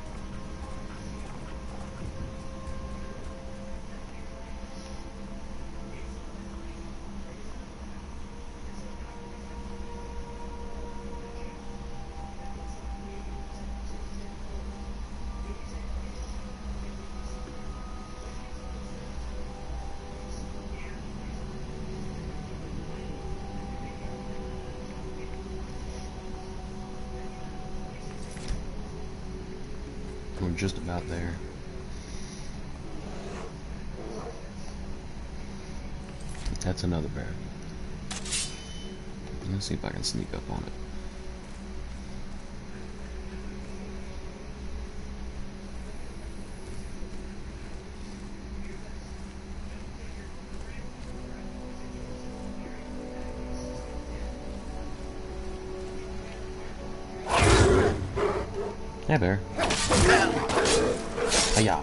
We're just about there. That's another bear. Let's see if I can sneak up on it. Hey, bear. Hiya.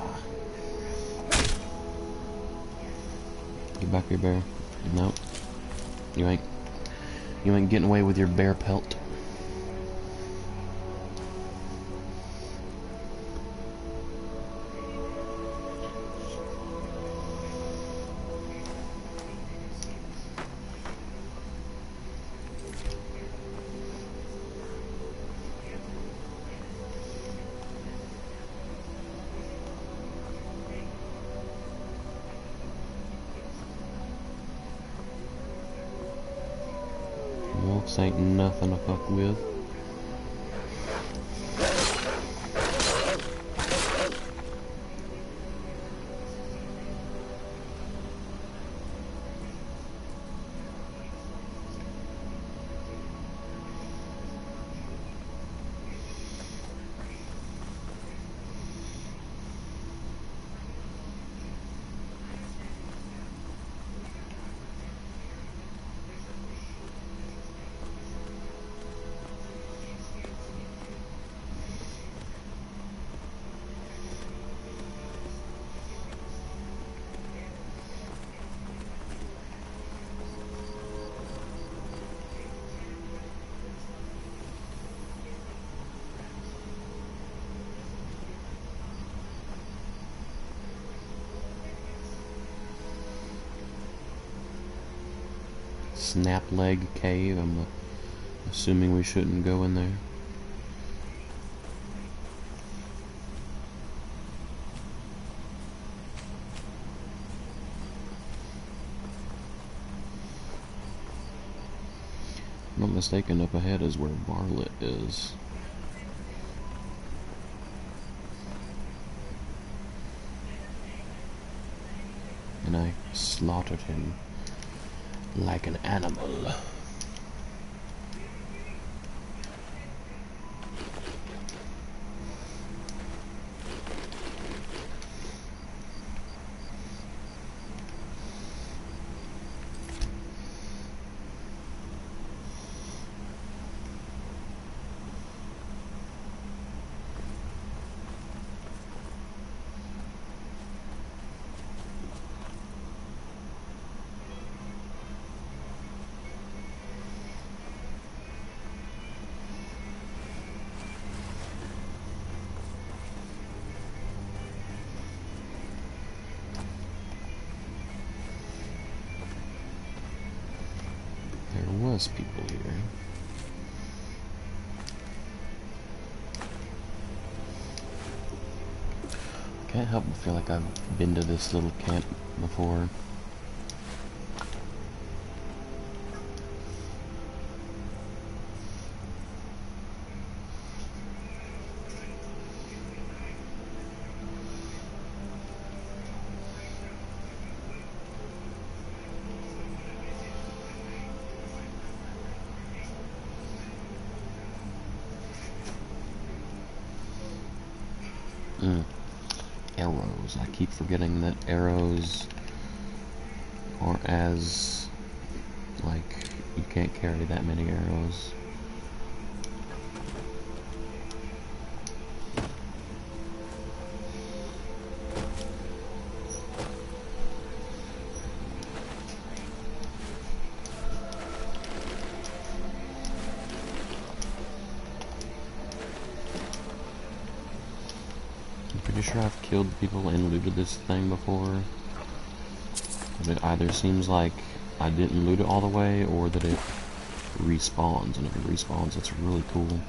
Get back here, bear. Nope. You ain't getting away with your bear pelt. Wolves ain't nothing to fuck with. Snap leg cave. I'm assuming we shouldn't go in there. If I'm not mistaken, up ahead is where Varlet is. And I slaughtered him like an animal. People here. Can't help but feel like I've been to this little camp before. Arrows. I keep forgetting that arrows are as, like, you can't carry that many arrows. Pretty sure I've killed people and looted this thing before. But it either seems like I didn't loot it all the way, or that it respawns, and if it respawns, it's really cool.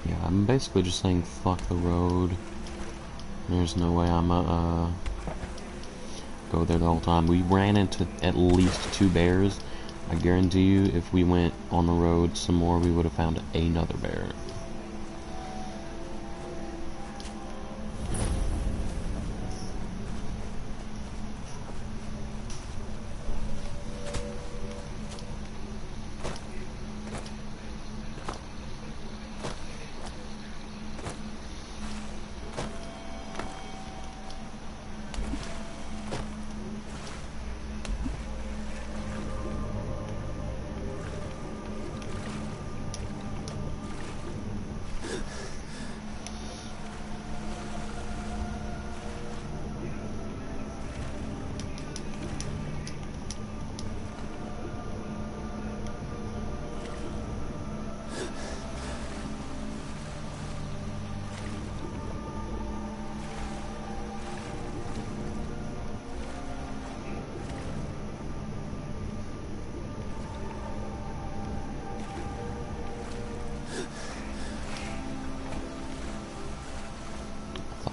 Yeah, I'm basically just saying fuck the road. There's no way I'm go there the whole time. We ran into at least 2 bears. I guarantee you, if we went on the road some more, we would have found another bear.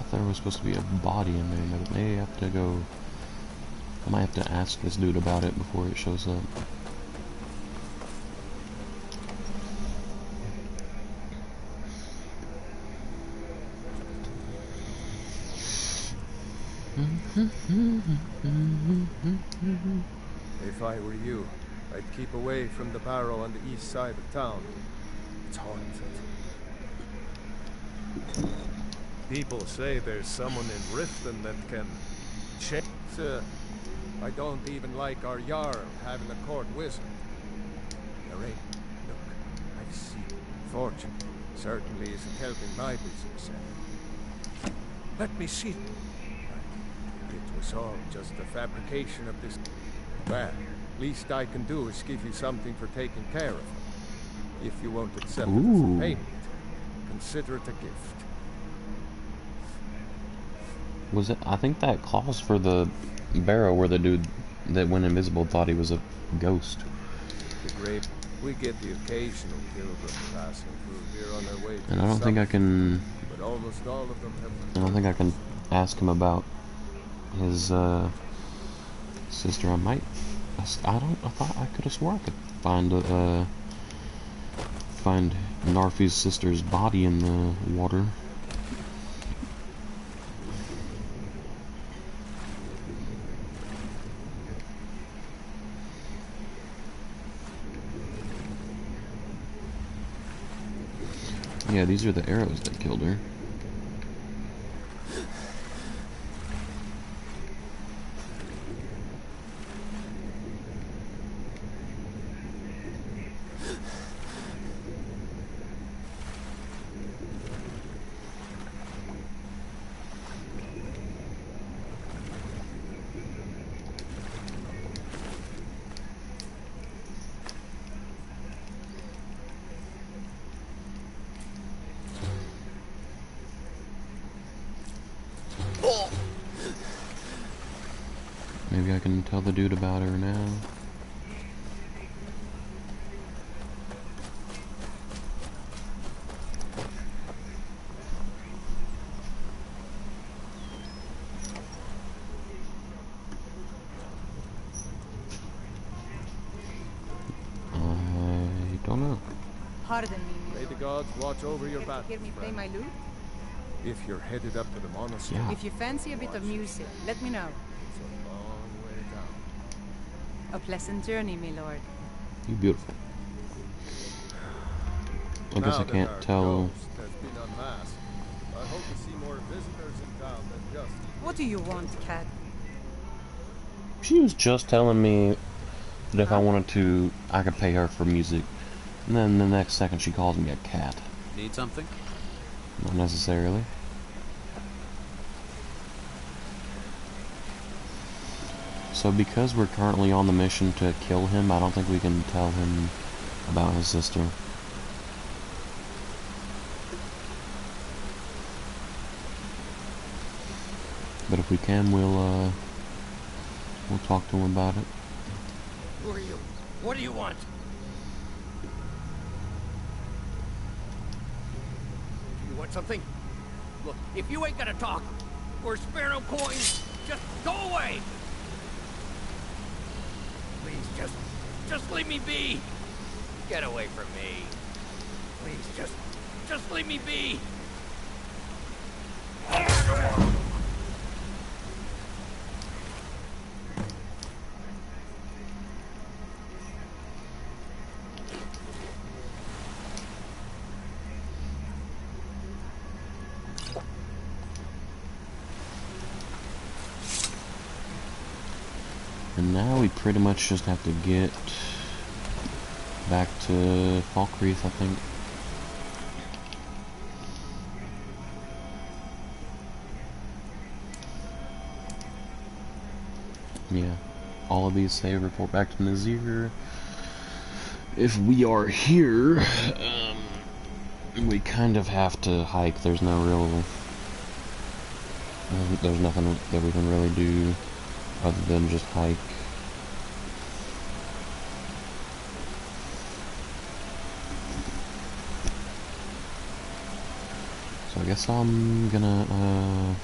There was supposed to be a body in there, but I may have to go. I might have to ask this dude about it before it shows up. If I were you, I'd keep away from the barrow on the east side of town. It's haunted. People say there's someone in Riften that can change. I don't even like our Jarl having a court wizard. There ain't. Look, I've seen. Fortune certainly isn't helping my business. Let me see. It was all just a fabrication of this. Well, least I can do is give you something for taking care of them. If you won't accept it as a payment, consider it a gift. Was it? I think that clause for the barrow where the dude that went invisible thought he was a ghost. The grave. We get the occasional pilgrim passing through here on their way to And I don't think I can. But almost all of them have. I don't think I can ask him about his sister. I might. I thought I could have sworn I could find Narfi's sister's body in the water. Yeah, these are the arrows that killed her. Maybe I can tell the dude about her now. Pardon me. May the gods watch over your Care back, to hear me play friend. my lute? If you're headed up to the monastery, If you fancy a bit of music, let me know. it's a long way down. A pleasant journey, my lord. You beautiful. I guess Now I that can't our tell. ghost has been unmasked, I hope to see more visitors in town than just... What do you want, cat? She was just telling me that if I wanted to, I could pay her for music. And then the next second she calls me a cat. Need something? Not necessarily. So because we're currently on the mission to kill him, I don't think we can tell him about his sister. But if we can, we'll talk to him about it. Who are you? What do you want? You want something? Look, if you ain't gonna talk, or spare no coins, just go away! Please, just leave me be! Get away from me. Please, just leave me be! And now we pretty much just have to get back to Falkreath, I think. Yeah. All of these say report back to Nazir. If we are here, we kind of have to hike. There's no real... there's nothing that we can really do other than just hike. So I guess I'm gonna,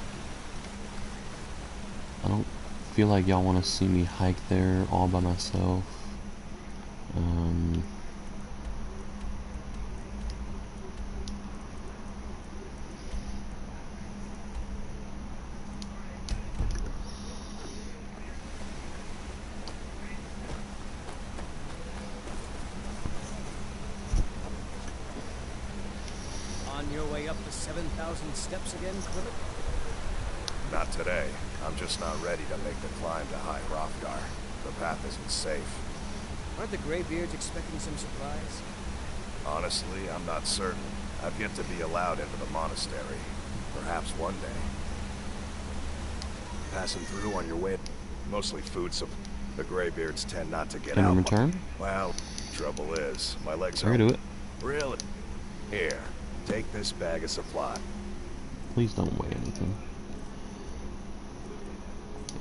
I don't feel like y'all want to see me hike there all by myself. On your way up the 7,000 steps again, Quillet? Not today. I'm just not ready to make the climb to High Hrothgar. The path isn't safe. Aren't the Greybeards expecting some supplies? Honestly, I'm not certain. I've yet to be allowed into the monastery. Perhaps one day. Passing through on your way. Mostly food supply. The Greybeards tend not to get Can out. we return? Well, trouble is, my legs Sorry are... to do it. Really? Here, take this bag of supply. Please don't weigh anything.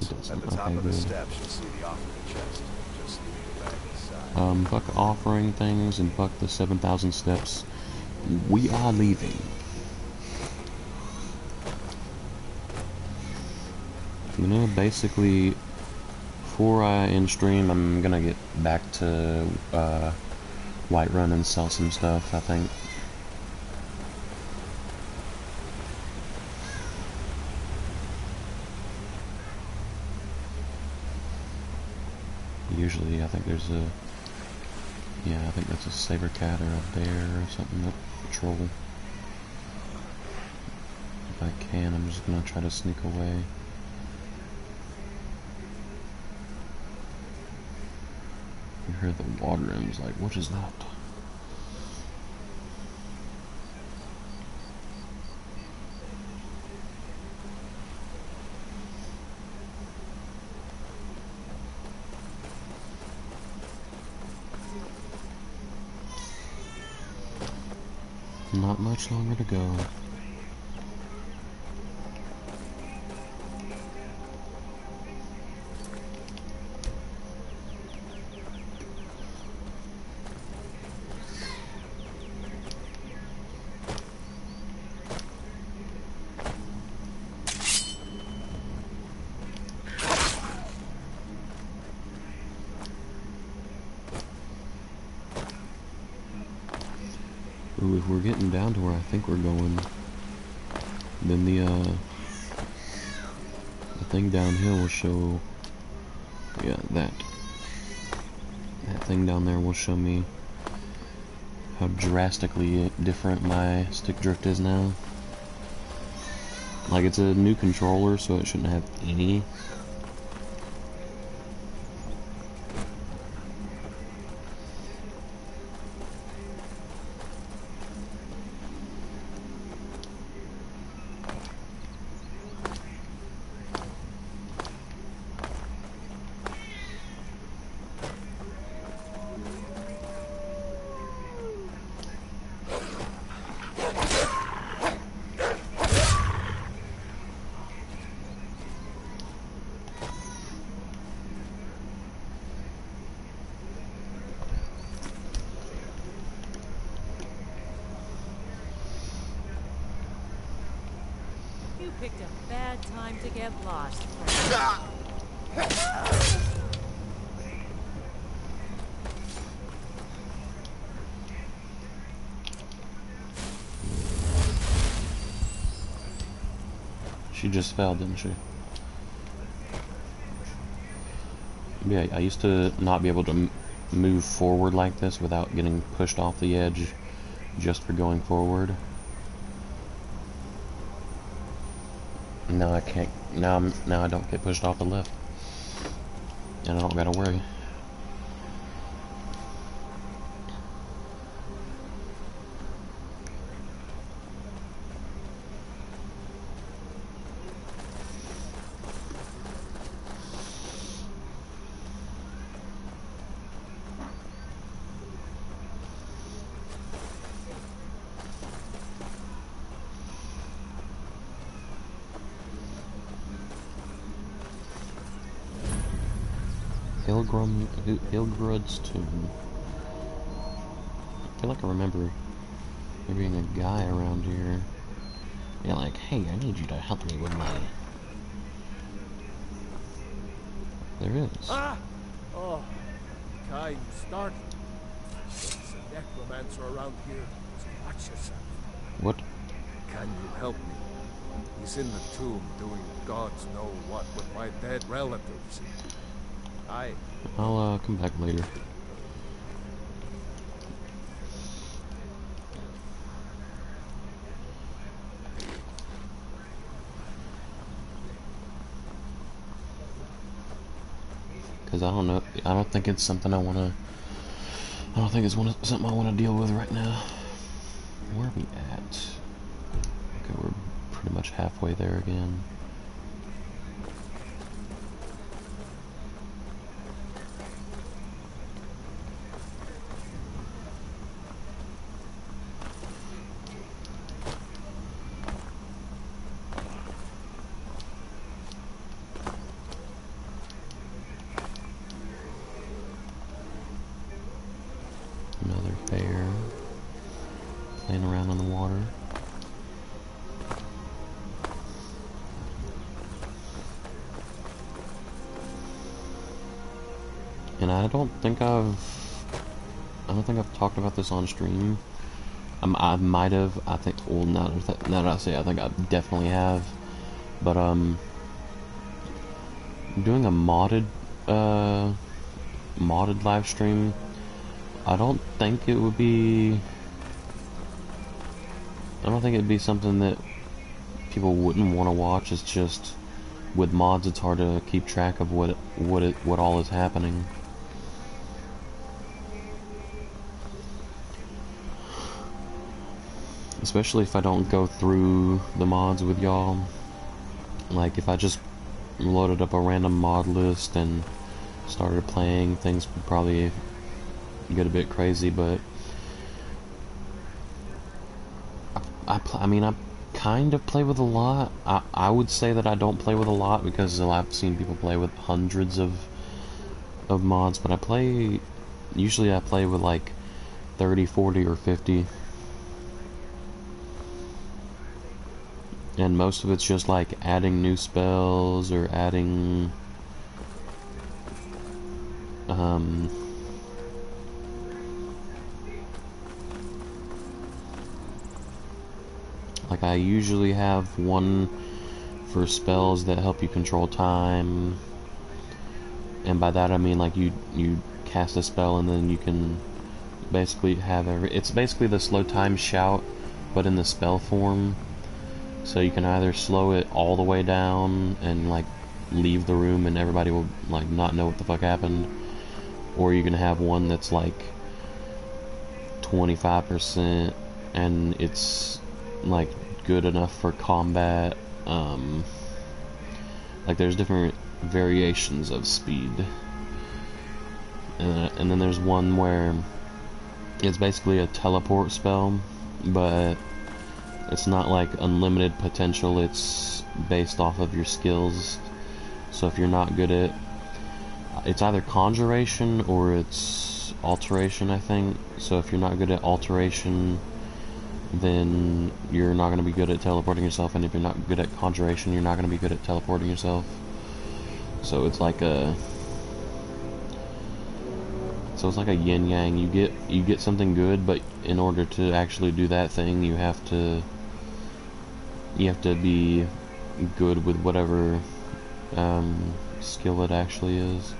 It At the doesn't. top Okay, of the good. steps, you'll see the offering chest. Just leave the bag inside. Fuck offering things and fuck the 7,000 steps. We are leaving. You know, basically, before I end stream, I'm gonna get back to Whiterun and sell some stuff, I think. Usually, I think there's a... Yeah, I think that's a saber cat or a bear or something that patrol. If I can, I'm just gonna try to sneak away. You hear the water and was like, what is that? Not much longer to go. Ooh, if we're getting down to where I think we're going, then the thing downhill will show, yeah, that thing down there will show me how drastically different my stick drift is now. Like, it's a new controller, so it shouldn't have any. You picked a bad time to get lost. She just fell, didn't she? Yeah, I used to not be able to move forward like this without getting pushed off the edge just for going forward. Now I can't. Now I don't get pushed off the left, and I don't gotta worry. Hilgrud's tomb. I feel like I remember there being a guy around here. Yeah, like, hey, I need you to help me with my... There is. Ah! Oh, kind start. There's a necromancer around here, so watch yourself. What? Can you help me? He's in the tomb doing gods know what with my dead relatives. I'll come back later. Because I don't know, I don't think it's something I want to, I don't think it's something I want to deal with right now. Where are we at? Okay, we're pretty much halfway there again. Another bear playing around in the water. And I don't think I've talked about this on stream. I might have. I think. Well, now that I say, I think I definitely have. But I'm doing a modded live stream. I don't think it'd be something that people wouldn't want to watch. It's just with mods, it's hard to keep track of what all is happening. Especially if I don't go through the mods with y'all. Like, if I just loaded up a random mod list and started playing, things would probably get a bit crazy, but I mean, I kind of play with a lot. I would say that I don't play with a lot because I've seen people play with hundreds of mods, but usually I play with like 30, 40, or 50. And most of it's just like adding new spells or adding Like, I usually have one for spells that help you control time, and by that I mean like you cast a spell and then you can basically have it's basically the slow time shout, but in the spell form. So you can either slow it all the way down and like leave the room and everybody will like not know what the fuck happened, or you can have one that's like 25% and it's like good enough for combat. Like there's different variations of speed, and then there's one where it's basically a teleport spell, but it's not like unlimited potential, it's based off of your skills. So if you're not good at, it's either conjuration or it's alteration, I think. So if you're not good at alteration, then you're not going to be good at teleporting yourself, and if you're not good at conjuration, you're not going to be good at teleporting yourself. So it's like a yin yang. You get something good, but in order to actually do that thing, you have to be good with whatever skill it actually is.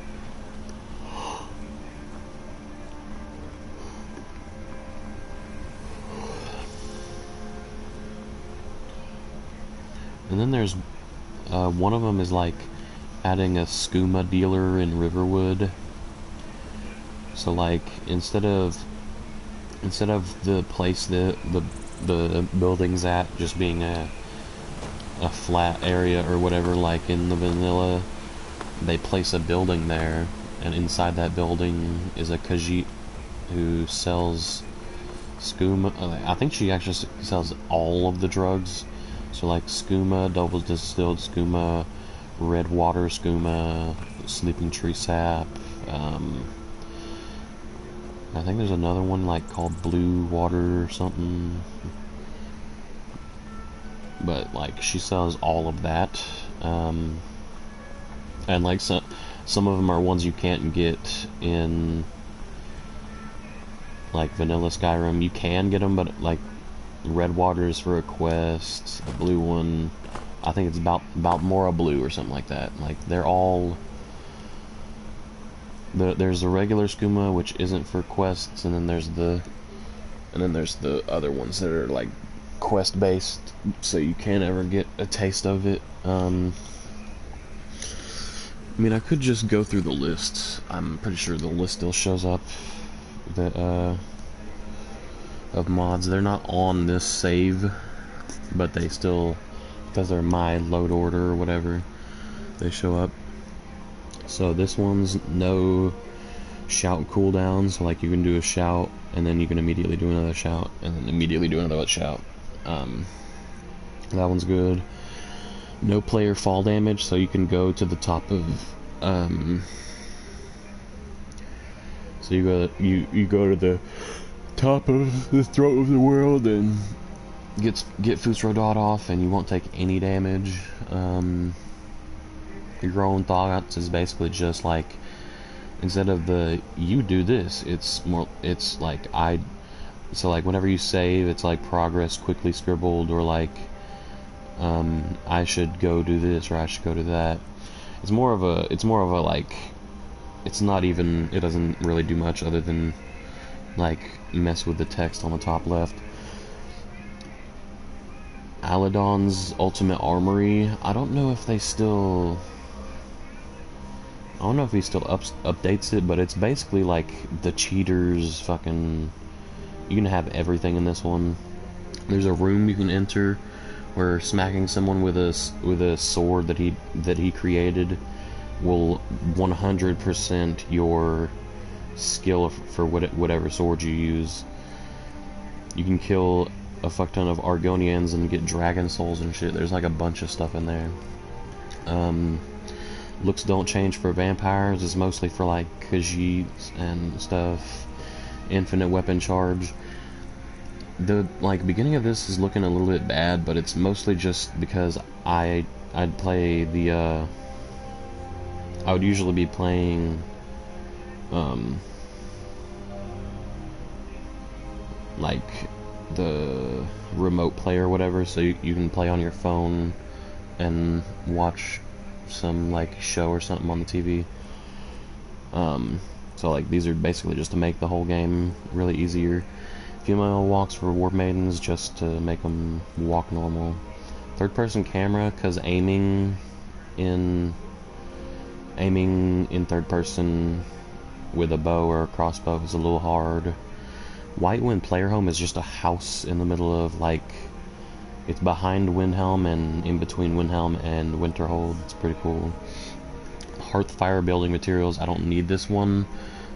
And then there's one of them is like adding a skooma dealer in Riverwood. So like instead of the place that the building's at just being a flat area or whatever, like in the vanilla, they place a building there, and inside that building is a Khajiit who sells skooma. I think she actually sells all of the drugs. So like skooma, double distilled skooma, red water skooma, sleeping tree sap. I think there's another one like called blue water or something. But like she sells all of that, and like some of them are ones you can't get in like vanilla Skyrim. You can get them, but like red water is for a quest. The blue one, I think it's Balmora Blue or something like that. Like they're all. There's the regular skooma, which isn't for quests, and then there's the other ones that are like quest based, so you can't ever get a taste of it. I mean, I could just go through the lists. I'm pretty sure the list still shows up that of mods. They're not on this save, but they still, because they're my load order or whatever, they show up. So this one's no shout cooldown, so like you can do a shout and then you can immediately do another shout and then immediately do another shout. That one's good. No player fall damage, so you can go to the top of so you go to the top of the throat of the world and get Fusrodot off, and you won't take any damage. Your own thoughts is basically just like, instead of the you do this, it's like so like whenever you save, it's like progress quickly scribbled, or like I should go do this or I should go do that. It's more of a like, it's not even, it doesn't really do much other than like mess with the text on the top left. Aladon's Ultimate Armory, I don't know if he still updates it, but it's basically like the cheaters fucking, you can have everything in this one. There's a room you can enter where smacking someone with a sword that he created will 100% your skill for whatever sword you use. You can kill a fuck ton of Argonians and get dragon souls and shit. There's like a bunch of stuff in there. Looks don't change for vampires. It's mostly for like Khajiits and stuff. Infinite weapon charge. The like beginning of this is looking a little bit bad, but it's mostly just because I'd play the I would usually be playing like the remote play or whatever, so you can play on your phone and watch some like show or something on the TV. So like these are basically just to make the whole game really easier. Female walks for war maidens, just to make them walk normal. Third person camera, because aiming in third person with a bow or a crossbow is a little hard. White Wind Player Home is just a house in the middle of, like, it's behind Windhelm and in between Windhelm and Winterhold. It's pretty cool. Hearthfire building materials, I don't need this one,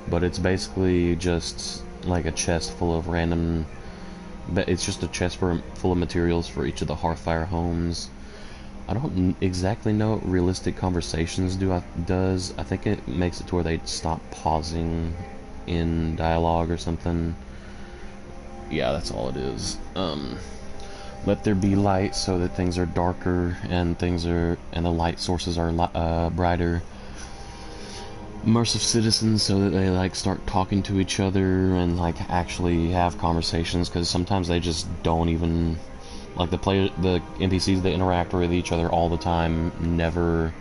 but it's basically just like a chest full of random, it's just a chest full of materials for each of the Hearthfire homes. I don't exactly know what realistic conversations does. I think it makes it to where they stop pausing in dialogue or something. Yeah, that's all it is. Let there be light, so that things are darker and the light sources are brighter. Immersive citizens, so that they like start talking to each other and like actually have conversations, because sometimes they just don't even, like, the NPCs that interact with each other all the time never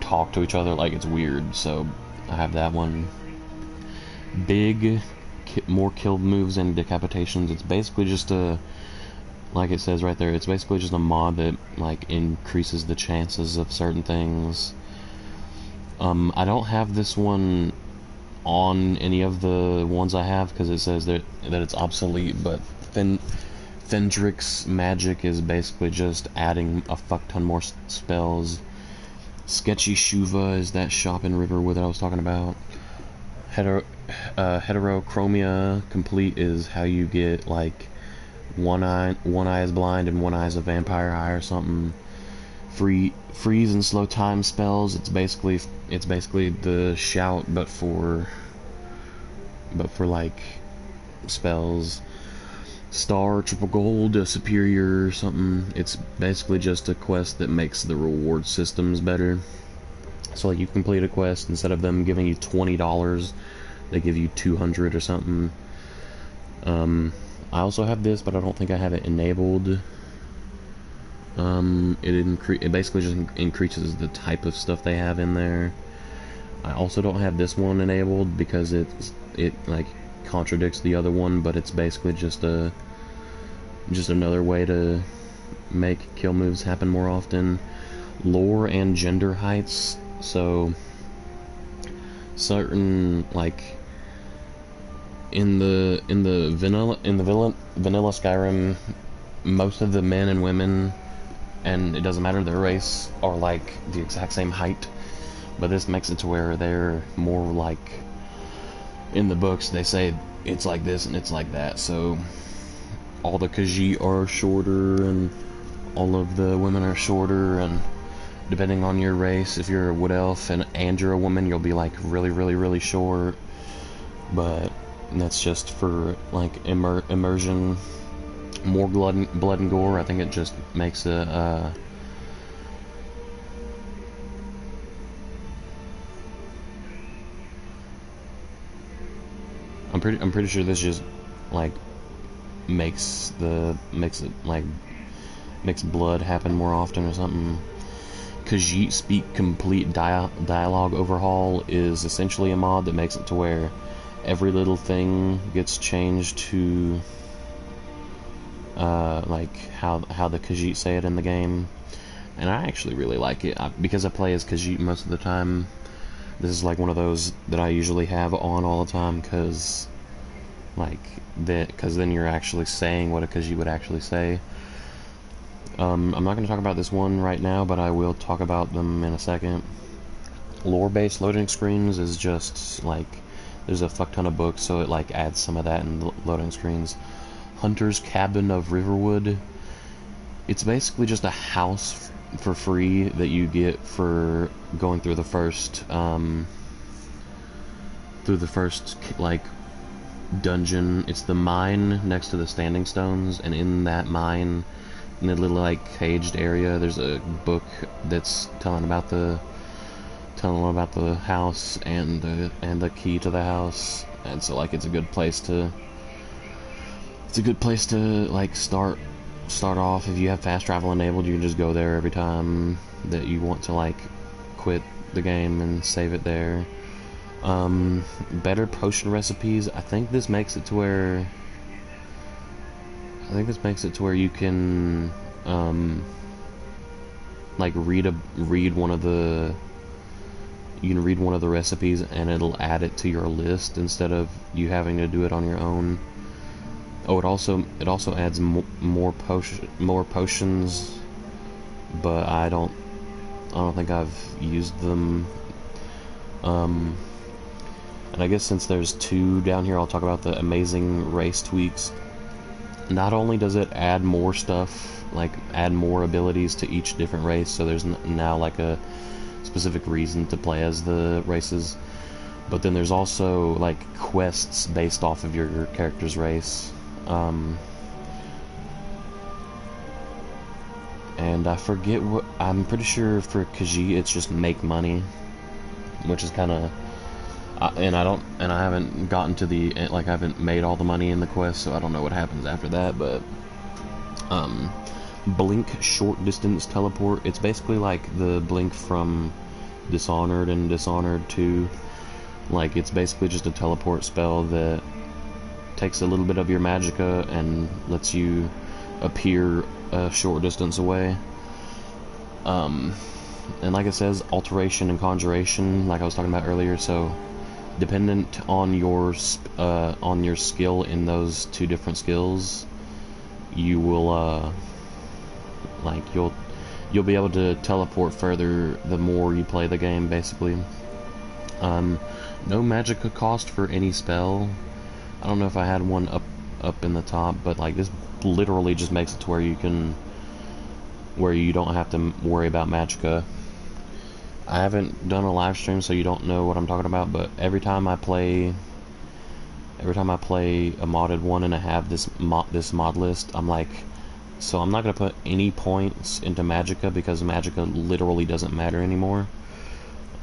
talk to each other. Like, it's weird. So I have that one. Big, more killed moves and decapitations. It's basically just a, like it says right there, it's basically just a mod that like increases the chances of certain things. I don't have this one on any of the ones I have, because it says that it's obsolete, but Fendrick's magic is basically just adding a fuck ton more spells. Sketchy Shuva is that shop in Riverwood that I was talking about. Heterochromia complete is how you get like one eye is blind and one eye is a vampire eye or something. Freeze and slow time spells. It's basically the shout, but for like spells. Star, triple gold, a superior or something. It's basically just a quest that makes the reward systems better. So like you complete a quest, instead of them giving you $20, they give you $200 or something. I also have this, but I don't think I have it enabled. It basically just increases the type of stuff they have in there. I also don't have this one enabled because it like contradicts the other one, but it's basically just another way to make kill moves happen more often. Lore and gender heights. So certain, like, in the vanilla Skyrim, most of the men and women, and it doesn't matter their race, are like the exact same height, but this makes it to where they're more like, in the books they say it's like this and it's like that. So all the Khajiit are shorter and all of the women are shorter, and depending on your race, if you're a wood elf and you're a woman, you'll be like really short. But that's just for like immersion, more blood and gore. I think it just makes a I'm pretty sure this just like makes blood happen more often or something. Khajiit Speak Complete Dialogue Overhaul is essentially a mod that makes it to where every little thing gets changed to like how the Khajiit say it in the game, and I actually really like it because I play as Khajiit most of the time. This is like one of those that I usually have on all the time, because then you're actually saying what a Khajiit would actually say. I'm not going to talk about this one right now, but I will talk about them in a second. Lore-based loading screens is just like, there's a fuck ton of books, so it like adds some of that in loading screens. Hunter's Cabin of Riverwood. It's basically just a house for free that you get for going through the first like dungeon. It's the mine next to the standing stones, and in that mine, in the little like caged area, there's a book that's telling about the house and the key to the house. And so like it's a good place to it's a good place to like start off. If you have fast travel enabled, you can just go there every time that you want to like quit the game and save it there. Better potion recipes. I think this makes it to where you can like read one of the recipes and it'll add it to your list instead of you having to do it on your own. Oh, it also adds more potions, but I don't think I've used them. And I guess since there's 2 down here, I'll talk about the amazing race tweaks. Not only does it add more stuff, like add more abilities to each different race, so there's now like a specific reason to play as the races, but then there's also like quests based off of your character's race. And I forget what, I'm pretty sure for Khajiit it's just make money, which is kind of, and I haven't gotten to the, like I haven't made all the money in the quest, so I don't know what happens after that, but Blink short distance teleport, it's basically like the Blink from Dishonored and Dishonored 2. Like it's basically just a teleport spell that takes a little bit of your magicka and lets you appear a short distance away. And like it says, alteration and conjuration, like I was talking about earlier, so dependent on your skill in those 2 different skills, you will like you'll be able to teleport further the more you play the game, basically. No magicka cost for any spell. I don't know if I had one up in the top, but like this literally just makes it to where you don't have to worry about magicka. I haven't done a live stream, so you don't know what I'm talking about, but every time I play a modded one and I have this mod list, I'm like, so I'm not going to put any points into magicka because magicka literally doesn't matter anymore.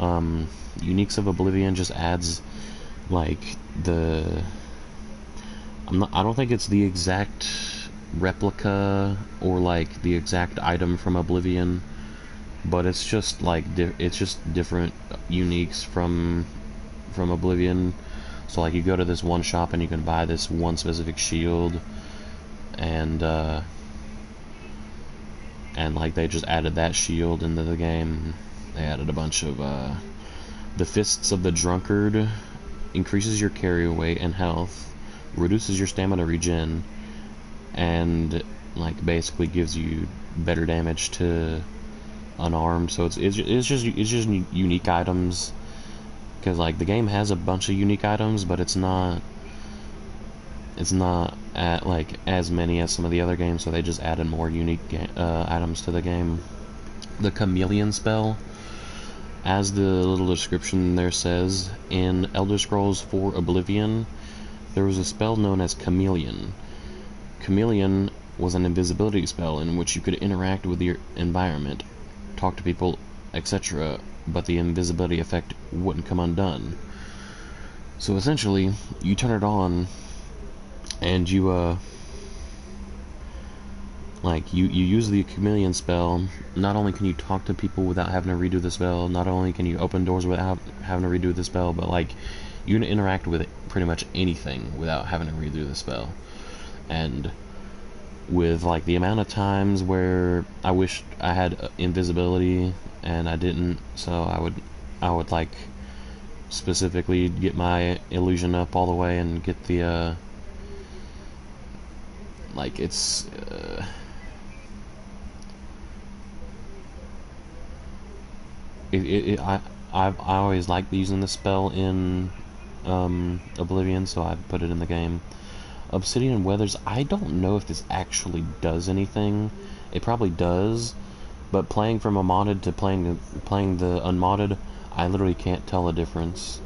Uniques of Oblivion just adds like I don't think it's the exact replica or like the exact item from Oblivion, but it's just like it's just different uniques from Oblivion. So like you go to this one shop and you can buy this one specific shield, and like they just added that shield into the game. They added a bunch of the Fists of the Drunkard increases your carry weight and health, reduces your stamina regen, and like basically gives you better damage to unarmed. So it's just unique items, because like the game has a bunch of unique items, but it's not at like as many as some of the other games, so they just added more unique items to the game. The Chameleon spell, as the little description there says, in Elder Scrolls 4 Oblivion, there was a spell known as Chameleon. Chameleon was an invisibility spell in which you could interact with your environment, talk to people, etc., but the invisibility effect wouldn't come undone. So essentially, you turn it on, and you use the Chameleon spell. Not only can you talk to people without having to redo the spell, not only can you open doors without having to redo the spell, but like you can interact with pretty much anything without having to redo the spell. And with like the amount of times where I wished I had invisibility and I didn't, so I would like specifically get my illusion up all the way and get the like it's I always liked using the spell in Oblivion, so I put it in the game. Obsidian Weathers, I don't know if this actually does anything. It probably does, but playing from a modded to playing the unmodded, I literally can't tell the difference.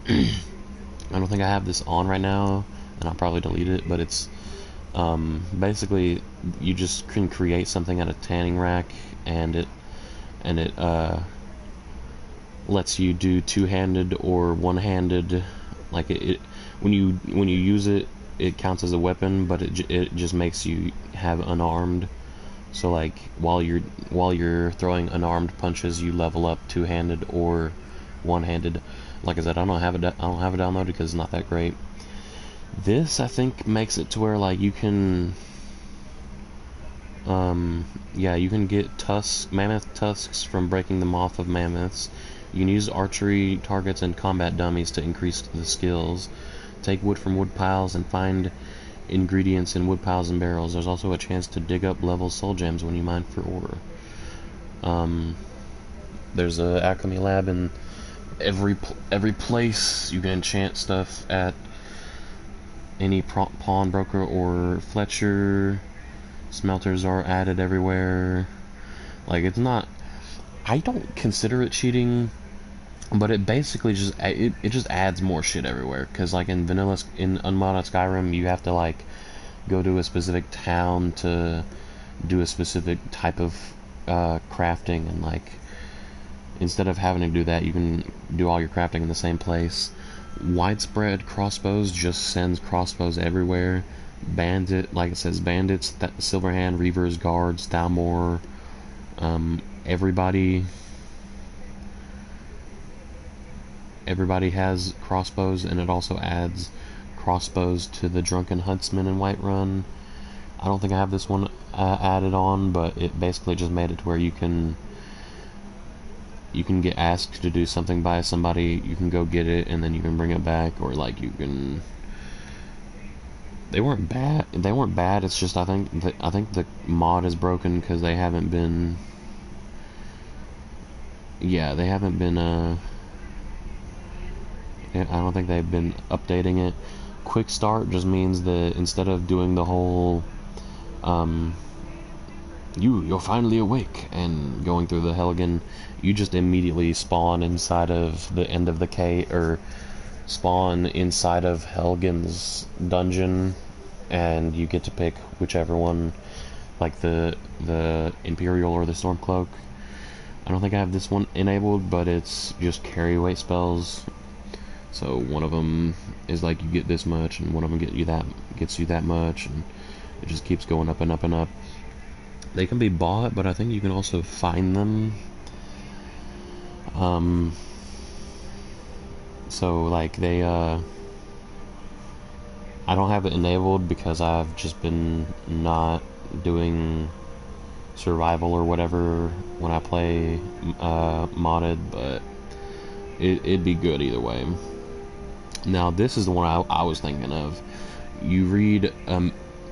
I don't think I have this on right now, and I'll probably delete it, but it's basically you just can create something out of tanning rack, and it lets you do two-handed or one-handed. Like it when you use it it counts as a weapon, but it just makes you have unarmed. So like while you're throwing unarmed punches, you level up two-handed or one-handed. Like I said, I don't have it downloaded because it's not that great. This, I think, makes it to where like you can yeah, you can get mammoth tusks from breaking them off of mammoths. You can use archery targets and combat dummies to increase the skills. Take wood from wood piles and find ingredients in wood piles and barrels. There's also a chance to dig up level soul gems when you mine for ore. There's a alchemy lab in every place. You can enchant stuff at any pawnbroker or Fletcher. Smelters are added everywhere. Like, it's not, I don't consider it cheating, but it basically just it just adds more shit everywhere. Because like in unmodded Skyrim, you have to like go to a specific town to do a specific type of crafting, and like instead of having to do that, you can do all your crafting in the same place. Widespread crossbows just sends crossbows everywhere. Bandit, like it says, bandits, Silverhand, Reavers, Guards, Thalmor, everybody has crossbows, and it also adds crossbows to the Drunken Huntsman in Whiterun. I don't think I have this one added on, but it basically just made it to where you can get asked to do something by somebody, you can go get it, and then you can bring it back, or like you can. They weren't bad. It's just I think the mod is broken because they haven't been. Yeah, they haven't been. I don't think they've been updating it. Quick start just means that instead of doing the whole, you're finally awake and going through the Helgen, you just immediately spawn inside of the end of the cave, or spawn inside of Helgen's dungeon, and you get to pick whichever one, like the Imperial or the Stormcloak. I don't think I have this one enabled, but it's just carry weight spells. So one of them is like you get this much, and one of them gets you that much, and it just keeps going up and up and up. They can be bought, but I think you can also find them. So like they I don't have it enabled because I've just been not doing survival or whatever when I play modded, but it'd be good either way. Now this is the one I was thinking of. You read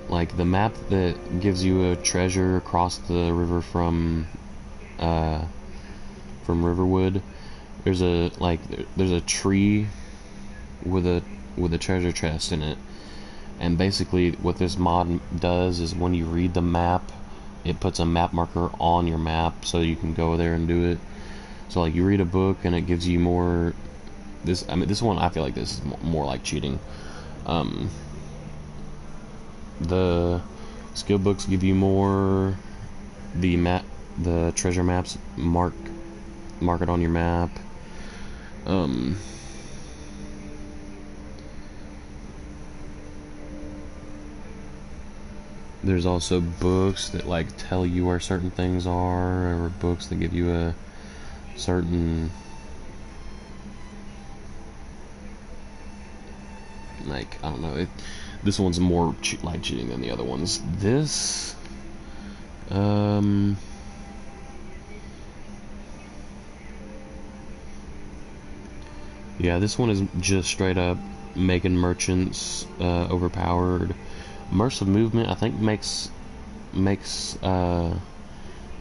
like the map that gives you a treasure across the river from Riverwood. There's a tree with a treasure chest in it, and basically what this mod does is when you read the map, it puts a map marker on your map so you can go there and do it. So like you read a book and it gives you more. This one I feel like this is more like cheating. The skill books give you more. The treasure maps mark it on your map. There's also books that like tell you where certain things are, or books that give you a certain, like, I don't know, this one's more like cheating than the other ones. This yeah, this one is just straight up making merchants overpowered. Immersive movement, I think, makes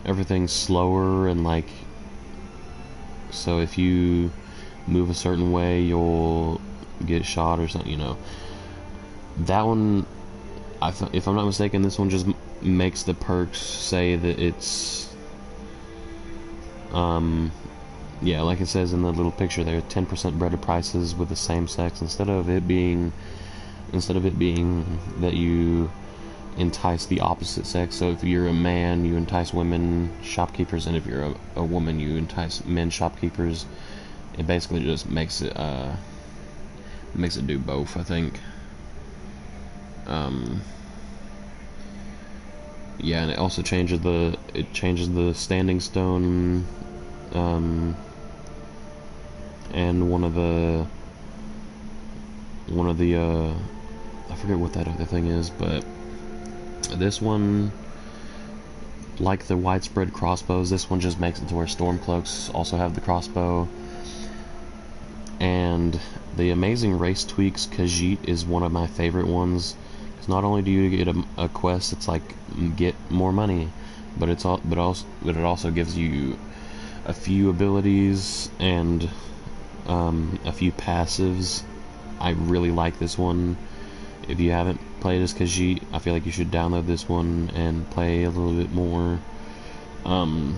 everything slower, and like, so if you move a certain way, you'll get shot or something, you know. That one, if I'm not mistaken, this one just makes the perks say that it's yeah, like it says in the little picture there, 10% better prices with the same sex, instead of it being that you entice the opposite sex. So if you're a man, you entice women shopkeepers, and if you're a woman, you entice men shopkeepers. It basically just makes it do both, I think. Yeah, and it also changes the standing stone, and one of the I forget what that other thing is, but this one, like the widespread crossbows, this one just makes it to where Stormcloaks also have the crossbow. And the amazing race tweaks, Khajiit is one of my favorite ones. Because not only do you get a quest, it's like get more money, but it also gives you a few abilities and a few passives. I really like this one. If you haven't played as Khajiit, I feel like you should download this one and play a little bit more. But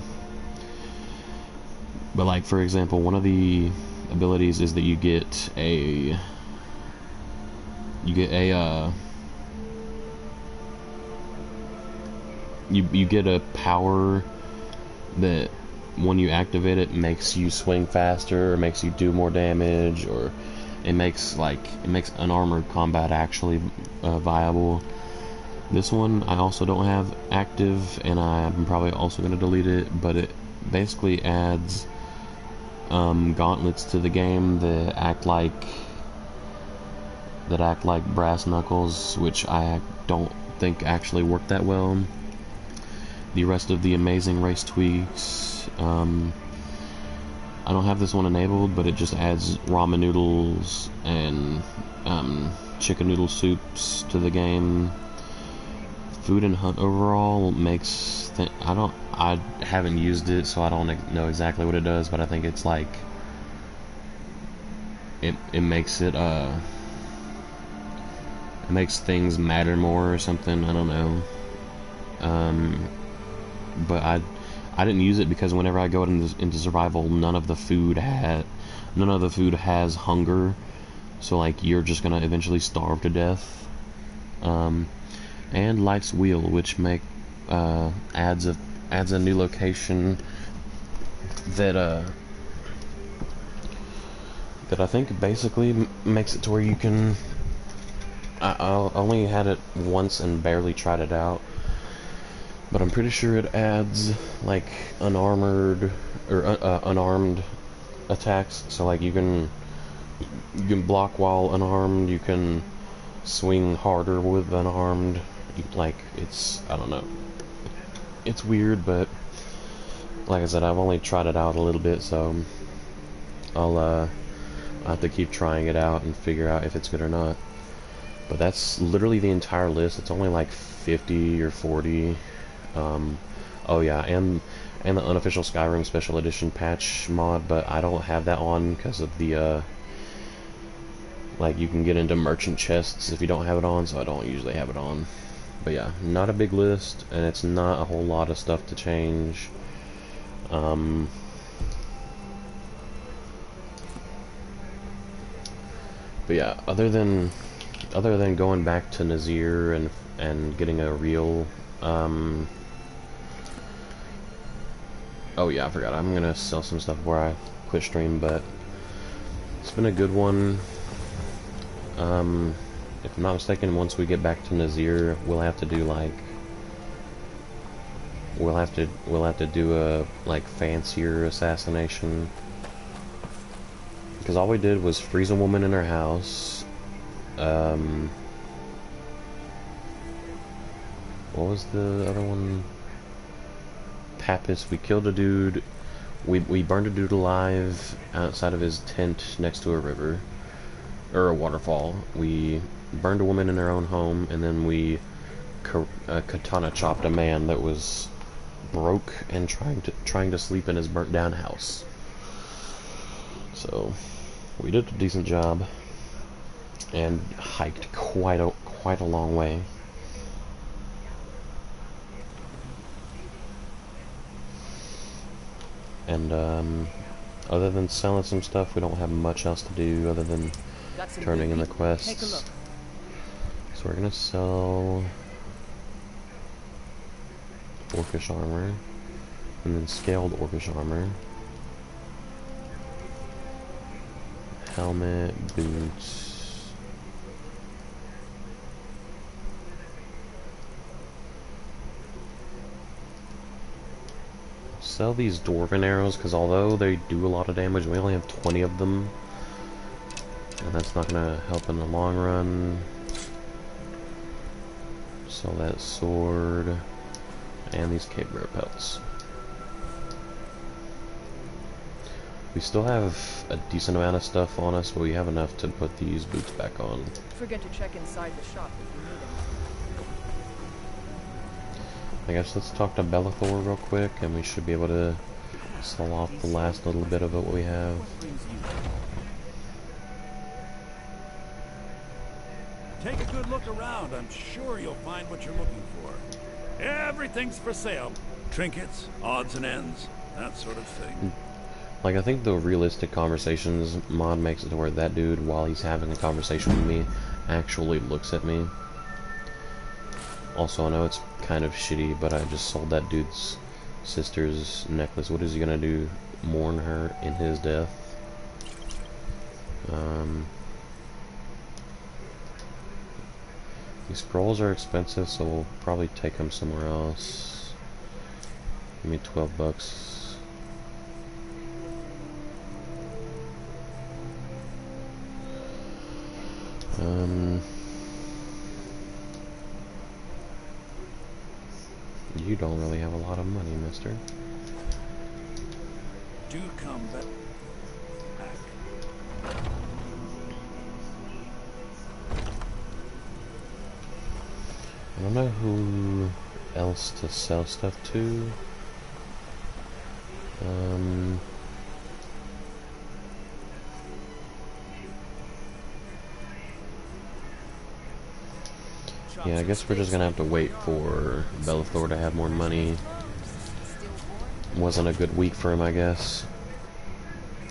like, for example, one of the abilities is that you get a power that when you activate it makes you swing faster, or makes you do more damage, or it makes unarmored combat actually viable. This one I also don't have active, and I'm probably also going to delete it, but it basically adds gauntlets to the game that act like brass knuckles, which I don't think actually work that well. The rest of the amazing race tweaks, I don't have this one enabled, but it just adds ramen noodles and chicken noodle soups to the game. Food and Hunt overall makes I haven't used it, so I don't know exactly what it does, but I think it's like it makes things matter more or something. I don't know. But I didn't use it because whenever I go into survival, none of the food has hunger, so like you're just gonna eventually starve to death. And Life's Wheel, which adds a new location that I think basically makes it to where you can. I only had it once and barely tried it out, but I'm pretty sure it adds like unarmored or unarmed attacks. So like you can block while unarmed. You can swing harder with unarmed. Like I don't know. It's weird, but like I said, I've only tried it out a little bit, so I'll have to keep trying it out and figure out if it's good or not. But that's literally the entire list. It's only like 50 or 40. Oh yeah, and the unofficial Skyrim Special Edition patch mod, but I don't have that on because of the like you can get into merchant chests if you don't have it on, so I don't usually have it on. But yeah, not a big list, and it's not a whole lot of stuff to change. But yeah, other than going back to Nazir and getting a real oh yeah, I forgot, I'm gonna sell some stuff before I quit stream, but it's been a good one. If I'm not mistaken, once we get back to Nazir, we'll have to do like we'll have to do a like fancier assassination, because all we did was freeze a woman in her house. What was the other one? Pappas. We killed a dude. We burned a dude alive outside of his tent next to a river or a waterfall. We burned a woman in her own home, and then we katana chopped a man that was broke and trying to sleep in his burnt down house. So we did a decent job and hiked quite a long way. And other than selling some stuff, we don't have much else to do other than turning in the quests. Take a look. So we're gonna sell orcish armor, and then scaled orcish armor, helmet, boots, sell these dwarven arrows, because although they do a lot of damage, we only have 20 of them. And that's not going to help in the long run. Sell that sword. And these cave bear pelts. We still have a decent amount of stuff on us, but we have enough to put these boots back on. Forget to check inside the shop if you need it. I guess let's talk to Bellathor real quick, and we should be able to sell off the last little bit of it we have. Take a good look around. I'm sure you'll find what you're looking for. Everything's for sale. Trinkets, odds and ends, that sort of thing. Like, I think the realistic conversations mod makes it to where that dude, while he's having a conversation with me, actually looks at me. Also, I know it's kind of shitty, but I just sold that dude's sister's necklace. What is he gonna do? Mourn her in his death? These scrolls are expensive, so we'll probably take them somewhere else. Give me 12 bucks. You don't really have a lot of money, mister. Do come back. I don't know who else to sell stuff to. Yeah, I guess we're just gonna have to wait for Bellathor to have more money. Wasn't a good week for him, I guess.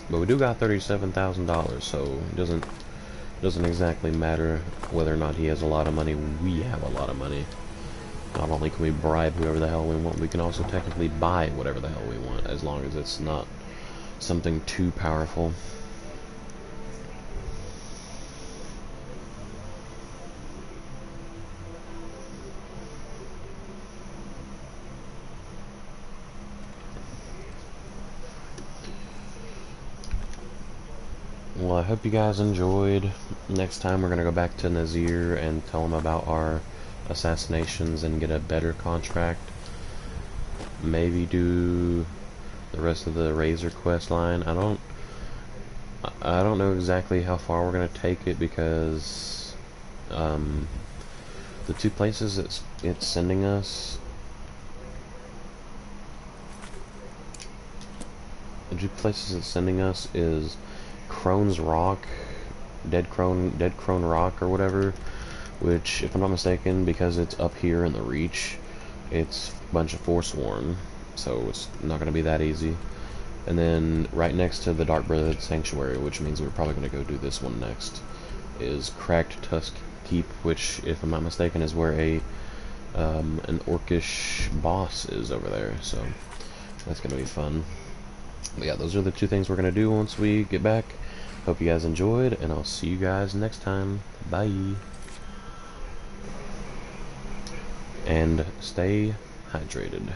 But we do got $37,000, so it doesn't exactly matter whether or not he has a lot of money. We have a lot of money. Not only can we bribe whoever the hell we want, we can also technically buy whatever the hell we want, as long as it's not something too powerful. Well, I hope you guys enjoyed. Next time we're going to go back to Nazir and tell him about our assassinations and get a better contract. Maybe do the rest of the Razor quest line. I don't know exactly how far we're going to take it, because the two places it's sending us, is Crone's Rock, Dead Crone Rock or whatever, which, if I'm not mistaken, because it's up here in the Reach, it's a bunch of Forsworn, so it's not going to be that easy. And then right next to the Dark Brotherhood Sanctuary, which means we're probably going to go do this one next, is Cracked Tusk Keep, which, if I'm not mistaken, is where an orcish boss is over there, so that's going to be fun. But yeah, those are the two things we're going to do once we get back. Hope you guys enjoyed, and I'll see you guys next time. Bye. And stay hydrated.